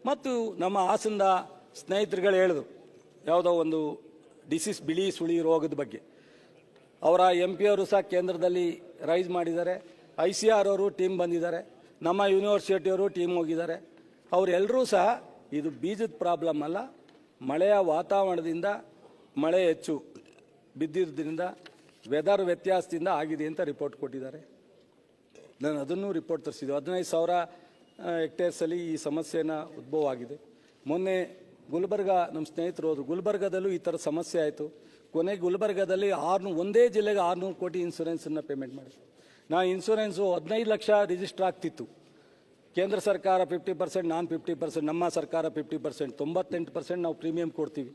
S2: ಮತ್ತು ನಮ್ಮ ಹಾಸನದ ಸ್ನೇಹಿತರುಗಳು ಹೇಳಿದ್ರು ಯಾವುದೋ ಒಂದು ಡಿಸೀಸ್, ಬಿಳಿ ಸುಳಿ ರೋಗದ ಬಗ್ಗೆ. ಅವರ MP ಅವರು ಸಹ ಕೇಂದ್ರದಲ್ಲಿ ರೈಸ್ ಮಾಡಿದ್ದಾರೆ, ICR ಅವರು ಟೀಮ್ ಬಂದಿದ್ದಾರೆ, ನಮ್ಮ ಯೂನಿವರ್ಸಿಟಿಯವರು ಟೀಮ್ ಹೋಗಿದ್ದಾರೆ. ಅವರೆಲ್ಲರೂ ಸಹ ಇದು ಬೀಜದ ಪ್ರಾಬ್ಲಮ್ ಅಲ್ಲ, ಮಳೆಯ ವಾತಾವರಣದಿಂದ ಮಳೆ ಹೆಚ್ಚು ಬಿದ್ದಿರೋದ್ರಿಂದ ವೆದರ್ ವ್ಯತ್ಯಾಸದಿಂದ ಆಗಿದೆ ಅಂತ ರಿಪೋರ್ಟ್ ಕೊಟ್ಟಿದ್ದಾರೆ. ನಾನು ಅದನ್ನು ರಿಪೋರ್ಟ್ ತರಿಸಿದ್ದು. 15,000 ಹೆಕ್ಟೇರ್ಸಲ್ಲಿ ಈ ಸಮಸ್ಯೆನ ಉದ್ಭವ ಆಗಿದೆ. ಮೊನ್ನೆ ಗುಲ್ಬರ್ಗ ನಮ್ಮ ಸ್ನೇಹಿತರು ಹೋದರು, ಗುಲ್ಬರ್ಗದಲ್ಲೂ ಈ ಥರ ಸಮಸ್ಯೆ ಆಯಿತು. ಕೊನೆಗೆ ಗುಲ್ಬರ್ಗದಲ್ಲಿ ಒಂದೇ ಜಿಲ್ಲೆಗೆ 600 ಕೋಟಿ ಇನ್ಸೂರೆನ್ಸನ್ನು ಪೇಮೆಂಟ್ ಮಾಡಿ. ನಾ ಇನ್ಸೂರೆನ್ಸು 15 ಲಕ್ಷ ರಿಜಿಸ್ಟರ್ ಆಗ್ತಿತ್ತು. ಕೇಂದ್ರ ಸರ್ಕಾರ 50%, ನಾನು 50%, ನಮ್ಮ ಸರ್ಕಾರ 50%, 98% ನಾವು ಪ್ರೀಮಿಯಂ ಕೊಡ್ತೀವಿ.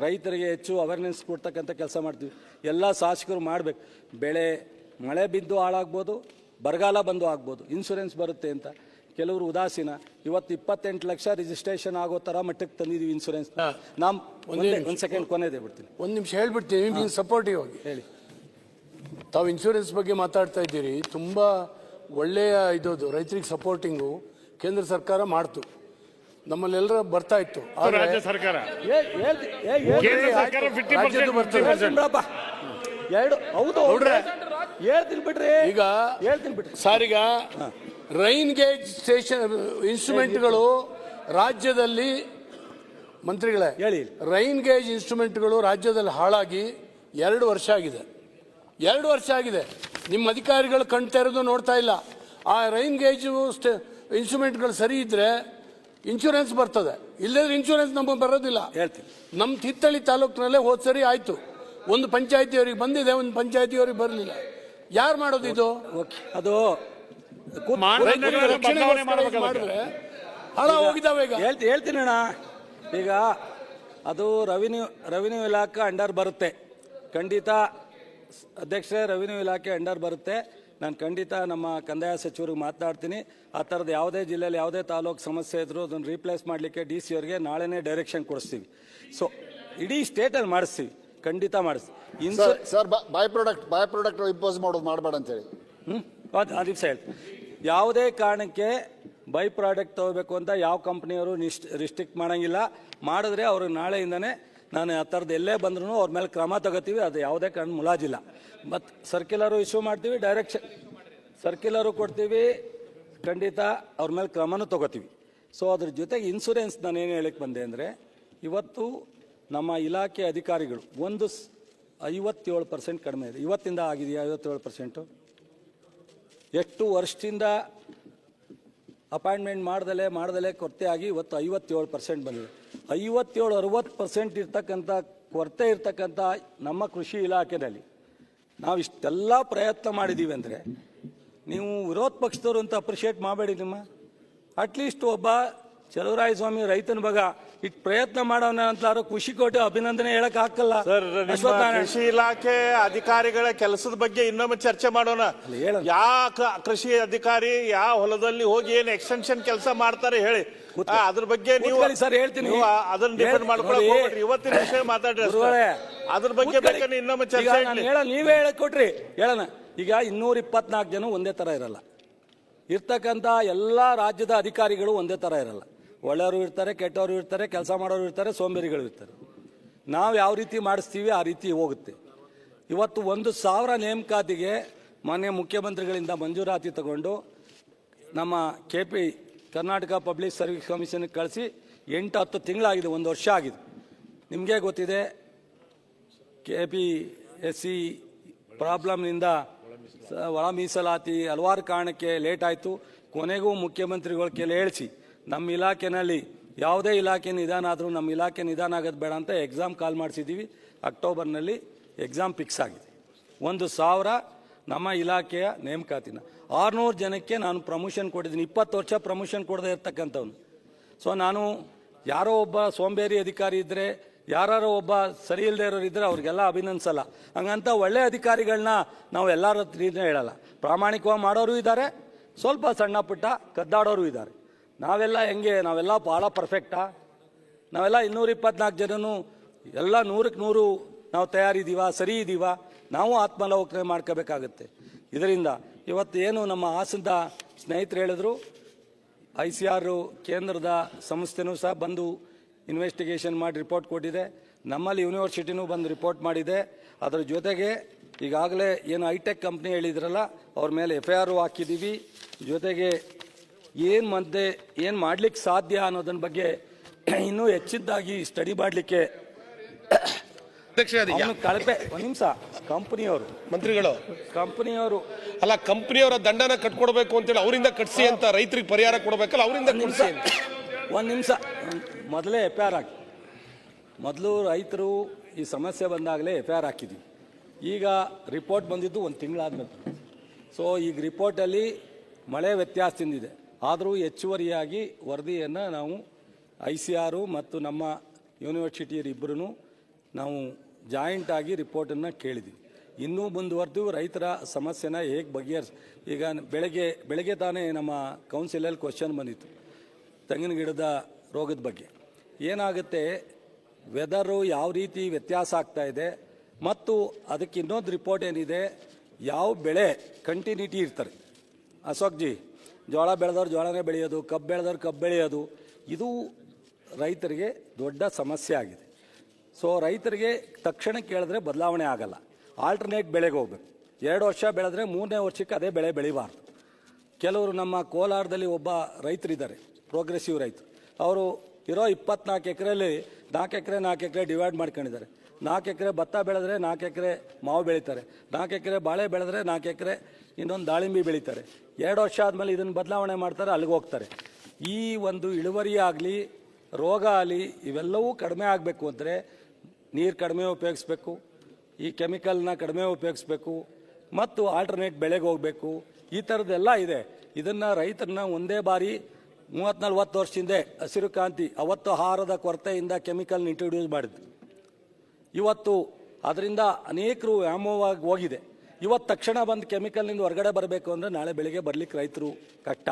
S2: ರೈತರಿಗೆ ಹೆಚ್ಚು ಅವೇರ್ನೆಸ್ ಕೊಡ್ತಕ್ಕಂಥ ಕೆಲಸ ಮಾಡ್ತೀವಿ. ಎಲ್ಲ ಶಾಸಕರು ಮಾಡಬೇಕು. ಬೆಳೆ ಮಳೆ ಬಿದ್ದು ಹಾಳಾಗ್ಬೋದು, ಬರಗಾಲ ಬಂದು ಆಗ್ಬೋದು, ಇನ್ಶೂರೆನ್ಸ್ ಬರುತ್ತೆ ಅಂತ ಕೆಲವರು ಉದಾಸೀನ. ಇವತ್ತು 28 ಲಕ್ಷ ರಿಜಿಸ್ಟ್ರೇಷನ್ ಆಗೋ ಥರ ಮಟ್ಟಕ್ಕೆ ತಂದಿದ್ದೀವಿ ಇನ್ಶೂರೆನ್ಸ್. ನಾವು ಒಂದು ಸೆಕೆಂಡ್ ಕೊನೆದೇ ಬಿಡ್ತೀನಿ,
S6: ಒಂದು ನಿಮಿಷ ಹೇಳ್ಬಿಡ್ತೀನಿ. ನೀವು ಸಪೋರ್ಟಿವ್ ಆಗಿ
S2: ಹೇಳಿ.
S6: ತಾವು ಇನ್ಶೂರೆನ್ಸ್ ಬಗ್ಗೆ ಮಾತಾಡ್ತಾ ಇದ್ದೀರಿ. ತುಂಬ ಒಳ್ಳೆಯ ಇದದು ರೈತರಿಗೆ ಸಪೋರ್ಟಿಂಗು ಕೇಂದ್ರ ಸರ್ಕಾರ ಮಾಡ್ತು, ನಮ್ಮಲ್ಲೆಲ್ಲರ ಬರ್ತಾ ಇತ್ತು.
S7: ರಾಜ್ಯ ಸರ್ಕಾರ
S6: ರಾಜ್ಯದ್ದು ಬರ್ತದೆ.
S2: ಎರಡು ಹೌದು ಹೇಳ್ತೀನಿ ಬಿಡ್ರಿ.
S6: ಈಗ
S2: ಹೇಳ್ತೀನಿ ಬಿಡ್ರಿ
S6: ಸರ್, ಈಗ ರೈನ್ ಗೇಜ್ ಸ್ಟೇಷನ್ ಇನ್ಸ್ಟ್ರೂಮೆಂಟ್ಗಳು ರಾಜ್ಯದಲ್ಲಿ, ಮಂತ್ರಿಗಳೇ
S2: ಹೇಳಿ,
S6: ರೈನ್ ಗೇಜ್ ಇನ್ಸ್ಟ್ರೂಮೆಂಟ್ಗಳು ರಾಜ್ಯದಲ್ಲಿ ಹಾಳಾಗಿ 2 ವರ್ಷ ಆಗಿದೆ. 2 ವರ್ಷ ಆಗಿದೆ. ನಿಮ್ಮ ಅಧಿಕಾರಿಗಳು ಕಣ್ತಾ ಇರೋದು ನೋಡ್ತಾ ಇಲ್ಲ. ಆ ರೈನ್ ಗೇಜ್ ಇನ್ಸ್ಟ್ರೂಮೆಂಟ್ಗಳು ಸರಿ ಇದ್ರೆ ಇನ್ಶೂರೆನ್ಸ್ ಬರ್ತದೆ, ಇಲ್ಲದ್ರೆ ಇನ್ಶೂರೆನ್ಸ್ ನಮಗೆ ಬರೋದಿಲ್ಲ.
S2: ಹೇಳ್ತೀನಿ.
S6: ನಮ್ಮ ತಿತ್ತಳ್ಳಿ ತಾಲೂಕಿನಲ್ಲೇ ಹೋದ್ ಸರಿ ಆಯ್ತು. ಒಂದು ಪಂಚಾಯತಿಯವರಿಗೆ ಬಂದಿದೆ, ಒಂದು ಪಂಚಾಯತಿಯವರಿಗೆ ಬರಲಿಲ್ಲ. ಯಾರು ಮಾಡೋದು ಇದು?
S2: ಅದು
S6: ಮಾಡಿದ್ರೆ ಹಾಳಾಗೋಗಿದ್ದಾವೆ. ಈಗ
S2: ಹೇಳ್ತೀನಿ ಅಣ್ಣ. ಈಗ ಅದು ರೆವಿನ್ಯೂ ಇಲಾಖೆ ಅಂಡರ್ ಬರುತ್ತೆ ಖಂಡಿತ. ಅಧ್ಯಕ್ಷರೇ, ರೆವಿನ್ಯೂ ಇಲಾಖೆ ಅಂಡರ್ ಬರುತ್ತೆ. ನಾನು ಖಂಡಿತ ನಮ್ಮ ಕಂದಾಯ ಸಚಿವರಿಗೆ ಮಾತನಾಡ್ತೀನಿ. ಆ ಥರದ್ದು ಯಾವುದೇ ಜಿಲ್ಲೆಯಲ್ಲಿ ಯಾವುದೇ ತಾಲೂಕು ಸಮಸ್ಯೆ ಇದ್ರೂ ಅದನ್ನು ರೀಪ್ಲೇಸ್ ಮಾಡಲಿಕ್ಕೆ DC ಅವರಿಗೆ ನಾಳೆನೇ ಡೈರೆಕ್ಷನ್ ಕೊಡಿಸ್ತೀವಿ. ಸೊ ಇಡೀ ಸ್ಟೇಟಲ್ಲಿ ಮಾಡಿಸ್ತೀವಿ, ಖಂಡಿತ ಮಾಡಿಸ್ತೀವಿ.
S5: ಸರ್, ಬೈ ಪ್ರಾಡಕ್ಟ್ ಇಂಪೋಸ್ ಮಾಡೋದು ಮಾಡಬೇಡ ಅಂತೇಳಿ.
S2: ಆ ದಿವಸ ಹೇಳ್ತೀನಿ. ಯಾವುದೇ ಕಾರಣಕ್ಕೆ ಬೈ ಪ್ರಾಡಕ್ಟ್ ತಗೋಬೇಕು ಅಂತ ಯಾವ ಕಂಪ್ನಿಯವರು ರಿಸ್ಟ್ರಿಕ್ಟ್ ಮಾಡೋಂಗಿಲ್ಲ. ಮಾಡಿದ್ರೆ ಅವರು ನಾಳೆಯಿಂದನೇ ನಾನು ಆ ಥರದ್ದು ಎಲ್ಲೇ ಬಂದ್ರೂ ಅವ್ರ ಮೇಲೆ ಕ್ರಮ ತಗೋತೀವಿ. ಅದು ಯಾವುದೇ ಕಾರಣ ಮುಲಾಜಿಲ್ಲ. ಮತ್ತು ಸರ್ಕ್ಯುಲರು ಇಶ್ಯೂ ಮಾಡ್ತೀವಿ, ಡೈರೆಕ್ಷನ್ ಸರ್ಕ್ಯುಲರು ಕೊಡ್ತೀವಿ, ಖಂಡಿತ ಅವ್ರ ಮೇಲೆ ಕ್ರಮನೂ ತಗೋತೀವಿ. ಸೊ ಅದ್ರ ಜೊತೆಗೆ ಇನ್ಶೂರೆನ್ಸ್ ನಾನೇನು ಹೇಳಕ್ಕೆ ಬಂದೆ ಅಂದರೆ, ಇವತ್ತು ನಮ್ಮ ಇಲಾಖೆ ಅಧಿಕಾರಿಗಳು 57% ಕಡಿಮೆ ಇದೆ. ಇವತ್ತಿಂದ ಆಗಿದೆಯಾ 57%? ಎಷ್ಟು ವರ್ಷದಿಂದ ಅಪಾಯಿಂಟ್ಮೆಂಟ್ ಮಾಡ್ದಲೇ ಕೊರತೆ ಆಗಿ ಇವತ್ತು 57% ಬಂದಿದೆ. 57-60% ಇರ್ತಕ್ಕಂಥ ಕೊರತೆ ಇರ್ತಕ್ಕಂಥ ನಮ್ಮ ಕೃಷಿ ಇಲಾಖೆಯಲ್ಲಿ ನಾವು ಇಷ್ಟೆಲ್ಲ ಪ್ರಯತ್ನ ಮಾಡಿದ್ದೀವಿ ಅಂದರೆ ನೀವು ವಿರೋಧ ಪಕ್ಷದವರು ಅಂತ ಅಪ್ರಿಷಿಯೇಟ್ ಮಾಡಬೇಡಿ. ನಿಮ್ಮ ಅಟ್ಲೀಸ್ಟ್ ಒಬ್ಬ ಚಲುವರಾಯಸ್ವಾಮಿ ರೈತನ ಬಗ್ಗೆ ಇಷ್ಟು ಪ್ರಯತ್ನ ಮಾಡೋಣ ಅಂತಲಾರು ಖುಷಿ ಕೊಟ್ಟು ಅಭಿನಂದನೆ ಹೇಳಕ್ ಹಾಕಲ್ಲ.
S3: ಕೃಷಿ ಇಲಾಖೆ ಅಧಿಕಾರಿಗಳ ಕೆಲಸದ ಬಗ್ಗೆ ಇನ್ನೊಮ್ಮೆ ಚರ್ಚೆ ಮಾಡೋಣ. ಯಾವ ಕೃಷಿ ಅಧಿಕಾರಿ ಯಾವ ಹೊಲದಲ್ಲಿ ಹೋಗಿ ಏನು ಎಕ್ಸ್ಟೆನ್ಷನ್ ಕೆಲಸ ಮಾಡ್ತಾರೆ ಹೇಳಿ, ಅದ್ರ ಬಗ್ಗೆ ನೀವು
S2: ಸರ್ ಹೇಳ್ತೀನಿ,
S3: ಅದನ್ನ ಡಿಪೆಂಡ್ ಮಾಡ್ಕೊಳ್ಳಿ. ಇವತ್ತಿನ ವಿಷಯ ಮಾತಾಡ್ರಿ, ಅದ್ರ ಬಗ್ಗೆ ಬೇಕಾದ್ರೆ ಇನ್ನೊಮ್ಮೆ ಚರ್ಚೆ
S2: ನೀವೇ ಹೇಳಕ್ ಕೊಟ್ರಿ ಹೇಳೋಣ. ಈಗ 224 ಜನ ಒಂದೇ ತರ ಇರಲ್ಲ. ಇರ್ತಕ್ಕಂಥ ಎಲ್ಲ ರಾಜ್ಯದ ಅಧಿಕಾರಿಗಳು ಒಂದೇ ತರ ಇರಲ್ಲ. ಒಳ್ಳೆಯವರು ಇರ್ತಾರೆ, ಕೆಟ್ಟವರು ಇರ್ತಾರೆ, ಕೆಲಸ ಮಾಡೋರು ಇರ್ತಾರೆ, ಸೋಂಬೇರಿಗಳು ಇರ್ತಾರೆ. ನಾವು ಯಾವ ರೀತಿ ಮಾಡಿಸ್ತೀವಿ ಆ ರೀತಿ ಹೋಗುತ್ತೆ. ಇವತ್ತು 1,000 ನೇಮಕಾತಿಗೆ ಮಾನ್ಯ ಮುಖ್ಯಮಂತ್ರಿಗಳಿಂದ ಮಂಜೂರಾತಿ ತಗೊಂಡು ನಮ್ಮ KP ಕರ್ನಾಟಕ ಪಬ್ಲಿಕ್ ಸರ್ವಿಸ್ ಕಮಿಷನ್ಗೆ ಕಳಿಸಿ 8-10 ತಿಂಗಳಾಗಿದೆ, 1 ವರ್ಷ ಆಗಿದೆ. ನಿಮಗೆ ಗೊತ್ತಿದೆ, KPSC ಪ್ರಾಬ್ಲಮ್ನಿಂದ ಒಳ ಮೀಸಲಾತಿ ಹಲವಾರು ಕಾರಣಕ್ಕೆ ಲೇಟ್ ಆಯಿತು. ಕೊನೆಗೂ ಮುಖ್ಯಮಂತ್ರಿಗಳ ಕೆಲ ಹೇಳಿಸಿ ನಮ್ಮ ಇಲಾಖೆನಲ್ಲಿ ಯಾವುದೇ ಇಲಾಖೆ ನಿಧಾನ ಆದರೂ ನಮ್ಮ ಇಲಾಖೆ ನಿಧಾನ ಆಗೋದು ಬೇಡ ಅಂತ ಎಕ್ಸಾಮ್ ಕಾಲ್ ಮಾಡಿಸಿದ್ದೀವಿ. ಅಕ್ಟೋಬರ್ನಲ್ಲಿ ಎಕ್ಸಾಮ್ ಫಿಕ್ಸ್ ಆಗಿದೆ. 1,000 ನಮ್ಮ ಇಲಾಖೆಯ ನೇಮಕಾತಿನ 600 ಜನಕ್ಕೆ ನಾನು ಪ್ರಮೋಷನ್ ಕೊಟ್ಟಿದ್ದೀನಿ. 20 ವರ್ಷ ಪ್ರಮೋಷನ್ ಕೊಡದೇ ಇರ್ತಕ್ಕಂಥವ್ನು. ಸೊ ನಾನು ಯಾರೋ ಒಬ್ಬ ಸೋಂಬೇರಿ ಅಧಿಕಾರಿ ಇದ್ದರೆ, ಯಾರೋ ಒಬ್ಬ ಸರಿ ಇಲ್ಲದೆ ಇರೋರು ಇದ್ದರೆ ಅವ್ರಿಗೆಲ್ಲ ಅಭಿನಂದಿಸಲ್ಲ. ಹಂಗಂತ ಒಳ್ಳೆ ಅಧಿಕಾರಿಗಳನ್ನ ನಾವು ಎಲ್ಲರ ಹತ್ರನೇ ಹೇಳಲ್ಲ. ಪ್ರಾಮಾಣಿಕವಾಗಿ ಮಾಡೋರು ಇದ್ದಾರೆ, ಸ್ವಲ್ಪ ಸಣ್ಣ ಪುಟ್ಟ ಕದ್ದಾಡೋರು ಇದ್ದಾರೆ. ನಾವೆಲ್ಲ ಹೆಂಗೆ, ನಾವೆಲ್ಲ ಭಾಳ ಪರ್ಫೆಕ್ಟಾ? ನಾವೆಲ್ಲ 224 ಜನನು ಎಲ್ಲ 100ಕ್ಕೆ 100 ನಾವು ತಯಾರಿದ್ದೀವ, ಸರಿ ಇದ್ದೀವ? ನಾವು ಆತ್ಮಾವಲೋಕನೆ ಮಾಡ್ಕೋಬೇಕಾಗತ್ತೆ. ಇದರಿಂದ ಇವತ್ತು ಏನು ನಮ್ಮ ಹಾಸನದ ಸ್ನೇಹಿತರು ಹೇಳಿದ್ರು, ICR ಕೇಂದ್ರದ ಸಂಸ್ಥೆನೂ ಸಹ ಬಂದು ಇನ್ವೆಸ್ಟಿಗೇಷನ್ ಮಾಡಿ ರಿಪೋರ್ಟ್ ಕೊಟ್ಟಿದೆ. ನಮ್ಮಲ್ಲಿ ಯೂನಿವರ್ಸಿಟಿನೂ ಬಂದು ರಿಪೋರ್ಟ್ ಮಾಡಿದೆ. ಅದರ ಜೊತೆಗೆ ಈಗಾಗಲೇ ಏನು ಹೈಟೆಕ್ ಕಂಪ್ನಿ ಹೇಳಿದ್ರಲ್ಲ ಅವ್ರ ಮೇಲೆ FIR ಹಾಕಿದ್ದೀವಿ. ಜೊತೆಗೆ ಏನು ಮಾಡಲಿಕ್ಕೆ ಸಾಧ್ಯ ಅನ್ನೋದನ್ನ ಬಗ್ಗೆ ಇನ್ನೂ ಹೆಚ್ಚಿದ್ದಾಗಿ ಸ್ಟಡಿ ಮಾಡಲಿಕ್ಕೆ ಕಳಪೆ. ಒಂದು ನಿಮಿಷ, ಕಂಪನಿಯವರು ಕಂಪನಿಯವರು
S7: ಅಲ್ಲ, ಕಂಪನಿಯವರ ದಂಡನ ಕಟ್ಕೊಡ್ಬೇಕು ಅಂತೇಳಿ ಅವರಿಂದ ಕಟ್ಸಿ ಅಂತ ರೈತರಿಗೆ ಪರಿಹಾರ ಕೊಡ್ಬೇಕಲ್ಲ, ಅವರಿಂದ
S2: ಒಂದು ನಿಮಿಷ. ಮೊದಲೇ FIR ಹಾಕಿ, ಮೊದಲು ರೈತರು ಈ ಸಮಸ್ಯೆ ಬಂದಾಗಲೇ FIR ಹಾಕಿದ್ವಿ. ಈಗ ರಿಪೋರ್ಟ್ ಬಂದಿದ್ದು 1 ತಿಂಗಳಾದ್ಮೇಲೆ. ಸೊ ಈಗ ರಿಪೋರ್ಟಲ್ಲಿ ಮಳೆ ವ್ಯತ್ಯಾಸದಿಂದಿದೆ. ಆದರೂ ಹೆಚ್ಚುವರಿಯಾಗಿ ವರದಿಯನ್ನು ನಾವು ICR ಮತ್ತು ನಮ್ಮ ಯೂನಿವರ್ಸಿಟಿಯರಿಬ್ಬರೂ ನಾವು ಜಾಯಿಂಟ್ ಆಗಿ ರಿಪೋರ್ಟನ್ನು ಕೇಳಿದ್ವಿ. ಇನ್ನೂ ಮುಂದುವರೆದು ರೈತರ ಸಮಸ್ಯೆನ ಹೇಗೆ ಈಗ ಬೆಳಗ್ಗೆ ತಾನೇ ನಮ್ಮ ಕೌನ್ಸಿಲಲ್ಲಿ ಕ್ವಶನ್ ಬಂದಿತ್ತು ತೆಂಗಿನ ಗಿಡದ ರೋಗದ ಬಗ್ಗೆ. ಏನಾಗುತ್ತೆ, ವೆದರು ಯಾವ ರೀತಿ ವ್ಯತ್ಯಾಸ ಆಗ್ತಾ ಇದೆ ಮತ್ತು ಅದಕ್ಕೆ ಇನ್ನೊಂದು ರಿಪೋರ್ಟ್ ಏನಿದೆ, ಯಾವ ಬೆಳೆ ಕಂಟಿನ್ಯೂಟಿ ಇರ್ತಾರೆ. ಅಶೋಕ್ ಜಿ, ಜೋಳ ಬೆಳೆದವ್ರು ಜೋಳನೇ ಬೆಳೆಯೋದು, ಕಬ್ಬು ಬೆಳೆದವ್ರು ಕಬ್ಬು ಬೆಳೆಯೋದು, ಇದು ರೈತರಿಗೆ ದೊಡ್ಡ ಸಮಸ್ಯೆ ಆಗಿದೆ. ಸೊ ರೈತರಿಗೆ ತಕ್ಷಣ ಕೇಳಿದ್ರೆ ಬದಲಾವಣೆ ಆಗಲ್ಲ, ಆಲ್ಟರ್ನೇಟ್ ಬೆಳೆಗೆ ಹೋಗ್ಬೇಕು. 2 ವರ್ಷ ಬೆಳೆದ್ರೆ 3ನೇ ವರ್ಷಕ್ಕೆ ಅದೇ ಬೆಳೆ ಬೆಳಿಬಾರ್ದು. ಕೆಲವರು ನಮ್ಮ ಕೋಲಾರದಲ್ಲಿ ಒಬ್ಬ ರೈತರಿದ್ದಾರೆ, ಪ್ರೋಗ್ರೆಸಿವ್ ರೈತರು. ಅವರು ಇರೋ 24 ಎಕರೆಯಲ್ಲಿ 4 ಎಕರೆ ಡಿವೈಡ್ ಮಾಡ್ಕೊಂಡಿದ್ದಾರೆ. 4 ಎಕರೆ ಭತ್ತ ಬೆಳೆದ್ರೆ 4 ಎಕರೆ ಮಾವು ಬೆಳೀತಾರೆ, 4 ಎಕರೆ ಬಾಳೆ ಬೆಳೆದ್ರೆ 4 ಎಕರೆ ಇನ್ನೊಂದು ದಾಳಿಂಬೆ ಬೆಳೀತಾರೆ. 2 ವರ್ಷ ಆದಮೇಲೆ ಇದನ್ನು ಬದಲಾವಣೆ ಮಾಡ್ತಾರೆ, ಅಲ್ಲಿಗೆ ಹೋಗ್ತಾರೆ. ಈ ಒಂದು ಇಳುವರಿ ಆಗಲಿ ರೋಗ ಆಗಲಿ ಇವೆಲ್ಲವೂ ಕಡಿಮೆ ಆಗಬೇಕು ಅಂದರೆ ನೀರು ಕಡಿಮೆ ಉಪಯೋಗಿಸ್ಬೇಕು, ಈ ಕೆಮಿಕಲ್ನ ಕಡಿಮೆ ಉಪಯೋಗಿಸ್ಬೇಕು ಮತ್ತು ಆಲ್ಟರ್ನೇಟ್ ಬೆಳೆಗೆ ಹೋಗಬೇಕು. ಈ ಥರದ್ದೆಲ್ಲ ಇದೆ. ಇದನ್ನು ರೈತರನ್ನ ಒಂದೇ ಬಾರಿ 30-40 ವರ್ಷದಿಂದ ಹಸಿರು ಕ್ರಾಂತಿ, ಅವತ್ತು ಆಹಾರದ ಕೊರತೆಯಿಂದ ಕೆಮಿಕಲ್ನ ಇಂಟ್ರೊಡ್ಯೂಸ್ ಮಾಡಿದ್ದು. ಇವತ್ತು ಅದರಿಂದ ಅನೇಕರು ವ್ಯಾಮೋಹವಾಗಿ ಹೋಗಿದೆ. ಇವತ್ತು ತಕ್ಷಣ ಬಂದು ಕೆಮಿಕಲ್ನಿಂದ ಹೊರಗಡೆ ಬರಬೇಕು ಅಂದರೆ ನಾಳೆ ಬೆಳಿಗ್ಗೆ ಬರಲಿಕ್ಕೆ ರೈತರು ಕಷ್ಟ.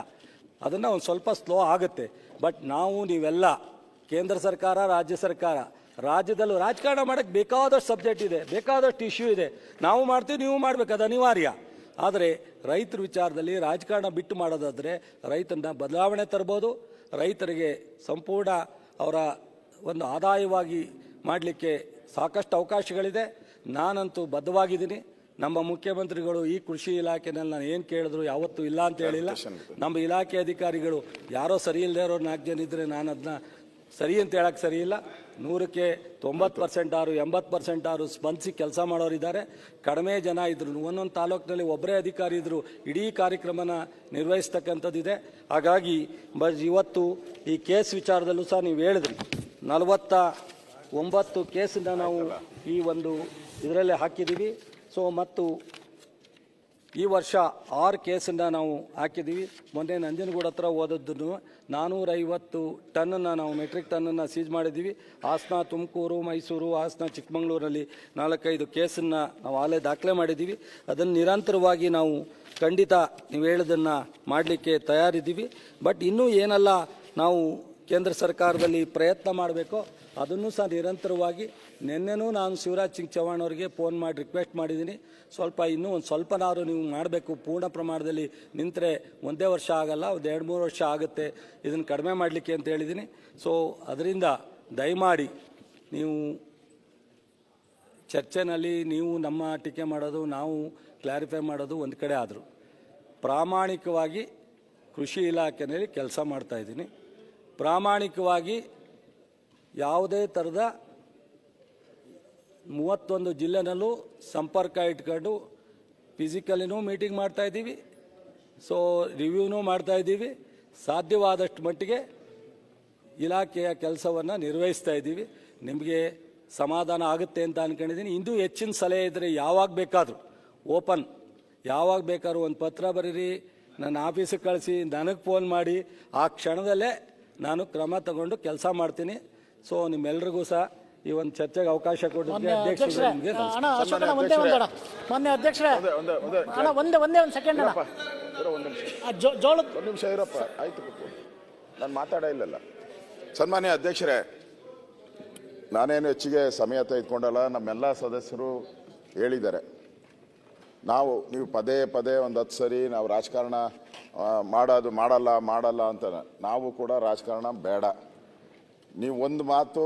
S2: ಅದನ್ನು ಒಂದು ಸ್ವಲ್ಪ ಸ್ಲೋ ಆಗುತ್ತೆ. ಬಟ್ ನೀವೆಲ್ಲ ಕೇಂದ್ರ ಸರ್ಕಾರ, ರಾಜ್ಯ ಸರ್ಕಾರ, ರಾಜ್ಯದಲ್ಲೂ ರಾಜಕಾರಣ ಮಾಡೋಕ್ಕೆ ಬೇಕಾದಷ್ಟು ಸಬ್ಜೆಕ್ಟ್ ಇದೆ, ಬೇಕಾದಷ್ಟು ಇಶ್ಯೂ ಇದೆ. ನಾವು ಮಾಡ್ತೀವಿ, ನೀವು ಮಾಡಬೇಕು, ಅದು ಅನಿವಾರ್ಯ. ಆದರೆ ರೈತರ ವಿಚಾರದಲ್ಲಿ ರಾಜಕಾರಣ ಬಿಟ್ಟು ಮಾಡೋದಾದರೆ ರೈತನ ಬದಲಾವಣೆ ತರ್ಬೋದು. ರೈತರಿಗೆ ಸಂಪೂರ್ಣ ಅವರ ಒಂದು ಆದಾಯವಾಗಿ ಮಾಡಲಿಕ್ಕೆ ಸಾಕಷ್ಟು ಅವಕಾಶಗಳಿದೆ. ನಾನಂತೂ ಬದ್ಧವಾಗಿದ್ದೀನಿ. ನಮ್ಮ ಮುಖ್ಯಮಂತ್ರಿಗಳು ಈ ಕೃಷಿ ಇಲಾಖೆನಲ್ಲಿ ನಾನು ಏನು ಕೇಳಿದ್ರು ಯಾವತ್ತೂ ಇಲ್ಲ ಅಂತ ಹೇಳಿಲ್ಲ. ನಮ್ಮ ಇಲಾಖೆ ಅಧಿಕಾರಿಗಳು ಯಾರೋ ಸರಿ ಇಲ್ಲದೆ ಇರೋರು 4 ಜನ ಇದ್ದರೆ ನಾನು ಅದನ್ನ ಸರಿ ಅಂತ ಹೇಳಕ್ಕೆ ಸರಿ ಇಲ್ಲ. 100ಕ್ಕೆ 90% 80% ಸ್ಪಂದಿಸಿ ಕೆಲಸ ಮಾಡೋರಿದ್ದಾರೆ. ಕಡಿಮೆ ಜನ ಇದ್ರು, ಒಂದೊಂದು ತಾಲೂಕಿನಲ್ಲಿ ಒಬ್ಬರೇ ಅಧಿಕಾರಿ ಇದ್ರು, ಇಡೀ ಕಾರ್ಯಕ್ರಮನ ನಿರ್ವಹಿಸ್ತಕ್ಕಂಥದ್ದಿದೆ. ಹಾಗಾಗಿ ಇವತ್ತು ಈ ಕೇಸ್ ವಿಚಾರದಲ್ಲೂ ಸಹ ನೀವು ಹೇಳಿದ್ರಿ, 49 ಕೇಸನ್ನು ನಾವು ಈ ಒಂದು ಇದರಲ್ಲೇ ಹಾಕಿದ್ದೀವಿ. ಸೊ ಮತ್ತು ಈ ವರ್ಷ 6 ಕೇಸನ್ನು ನಾವು ಹಾಕಿದ್ದೀವಿ. ಮೊನ್ನೆ ನಂಜನಗೂಡು ಹತ್ರ ಓದದ್ದು 450 ಟನ್ನನ್ನು ನಾವು ಮೆಟ್ರಿಕ್ ಟನ್ನನ್ನು ಸೀಜ್ ಮಾಡಿದ್ದೀವಿ. ಹಾಸನ, ತುಮಕೂರು, ಮೈಸೂರು, ಹಾಸನ, ಚಿಕ್ಕಮಗಳೂರಲ್ಲಿ 4-5 ಕೇಸನ್ನು ನಾವು ಆಗಲೇ ದಾಖಲೆ ಮಾಡಿದ್ದೀವಿ. ಅದನ್ನು ನಿರಂತರವಾಗಿ ನಾವು ಖಂಡಿತ ನೀವು ಹೇಳೋದನ್ನು ಮಾಡಲಿಕ್ಕೆ ತಯಾರಿದ್ದೀವಿ. ಬಟ್ ಇನ್ನೂ ಏನೆಲ್ಲ ನಾವು ಕೇಂದ್ರ ಸರ್ಕಾರದಲ್ಲಿ ಪ್ರಯತ್ನ ಮಾಡಬೇಕೋ ಅದನ್ನು ಸಹ ನಿರಂತರವಾಗಿ ನಿನ್ನೆನೂ ನಾನು ಶಿವರಾಜ್ ಸಿಂಗ್ ಚೌಹಾಣ್ ಅವರಿಗೆ ಫೋನ್ ಮಾಡಿ ರಿಕ್ವೆಸ್ಟ್ ಮಾಡಿದ್ದೀನಿ. ಇನ್ನೂ ಒಂದು ಸ್ವಲ್ಪನಾದ್ರು ನೀವು ಮಾಡಬೇಕು. ಪೂರ್ಣ ಪ್ರಮಾಣದಲ್ಲಿ ನಿಂತರೆ 1 ವರ್ಷ ಆಗಲ್ಲ, ಒಂದು 2-3 ವರ್ಷ ಆಗುತ್ತೆ ಇದನ್ನು ಕಡಿಮೆ ಮಾಡಲಿಕ್ಕೆ ಅಂತ ಹೇಳಿದ್ದೀನಿ. ಸೊ ಅದರಿಂದ ದಯಮಾಡಿ ನೀವು ಚರ್ಚೆನಲ್ಲಿ ನೀವು ನಮ್ಮ ಟೀಕೆ ಮಾಡೋದು, ನಾವು ಕ್ಲಾರಿಫೈ ಮಾಡೋದು ಒಂದು ಕಡೆ ಆದರೂ ಪ್ರಾಮಾಣಿಕವಾಗಿ ಕೃಷಿ ಇಲಾಖೆಯಲ್ಲಿ ಕೆಲಸ ಮಾಡ್ತಾಯಿದ್ದೀನಿ. ಪ್ರಾಮಾಣಿಕವಾಗಿ ಯಾವುದೇ ಥರದ 31 ಜಿಲ್ಲೆನಲ್ಲೂ ಸಂಪರ್ಕ ಇಟ್ಕೊಂಡು ಫಿಸಿಕಲಿನೂ ಮೀಟಿಂಗ್ ಮಾಡ್ತಾಯಿದ್ದೀವಿ, ಸೊ ರಿವ್ಯೂನೂ ಮಾಡ್ತಾಯಿದ್ದೀವಿ. ಸಾಧ್ಯವಾದಷ್ಟು ಮಟ್ಟಿಗೆ ಇಲಾಖೆಯ ಕೆಲಸವನ್ನು ನಿರ್ವಹಿಸ್ತಾ ಇದ್ದೀವಿ. ನಿಮಗೆ ಸಮಾಧಾನ ಆಗುತ್ತೆ ಅಂತ ಅಂದ್ಕೊಂಡಿದ್ದೀನಿ. ಇನ್ನೂ ಹೆಚ್ಚಿನ ಸಲಹೆ ಇದ್ದರೆ ಯಾವಾಗ ಬೇಕಾದರೂ ಓಪನ್, ಯಾವಾಗ ಬೇಕಾದ್ರೂ ಒಂದು ಪತ್ರ ಬರೀರಿ, ನನ್ನ ಆಫೀಸಿಗೆ ಕಳಿಸಿ, ನನಗೆ ಫೋನ್ ಮಾಡಿ, ಆ ಕ್ಷಣದಲ್ಲೇ ನಾನು ಕ್ರಮ ತಗೊಂಡು ಕೆಲಸ ಮಾಡ್ತೀನಿ. ಸೊ ನಿಮ್ಮೆಲ್ರಿಗೂ ಸಹ ಈ ಒಂದು ಚರ್ಚೆಗೆ ಅವಕಾಶ ಕೊಟ್ಟಿದ್ದೆ ಅಧ್ಯಕ್ಷರೇ.
S8: ಮಾನ್ಯ ಅಧ್ಯಕ್ಷರೇ, ಒಂದೇ ಒಂದು ಸೆಕೆಂಡ್
S1: ಒಂದು ನಿಮಿಷ ಇರಪ್ಪ, ಆಯ್ತು ನಾನು ಮಾತಾಡ ಇಲ್ಲಲ್ಲ. ಸನ್ಮಾನ್ಯ ಅಧ್ಯಕ್ಷರೇ, ನಾನೇನು ಹೆಚ್ಚಿಗೆ ಸಮಯ ತೆಗೆದುಕೊಂಡಲ್ಲ. ನಮ್ಮೆಲ್ಲ ಸದಸ್ಯರು ಹೇಳಿದ್ದಾರೆ, ನೀವು ಪದೇ ಒಂದು 10 ಸರಿ ನಾವು ರಾಜಕಾರಣ ಮಾಡಲ್ಲ ಅಂತ. ನಾವು ಕೂಡ ರಾಜಕಾರಣ ಬೇಡ. ನೀವು ಒಂದು ಮಾತು,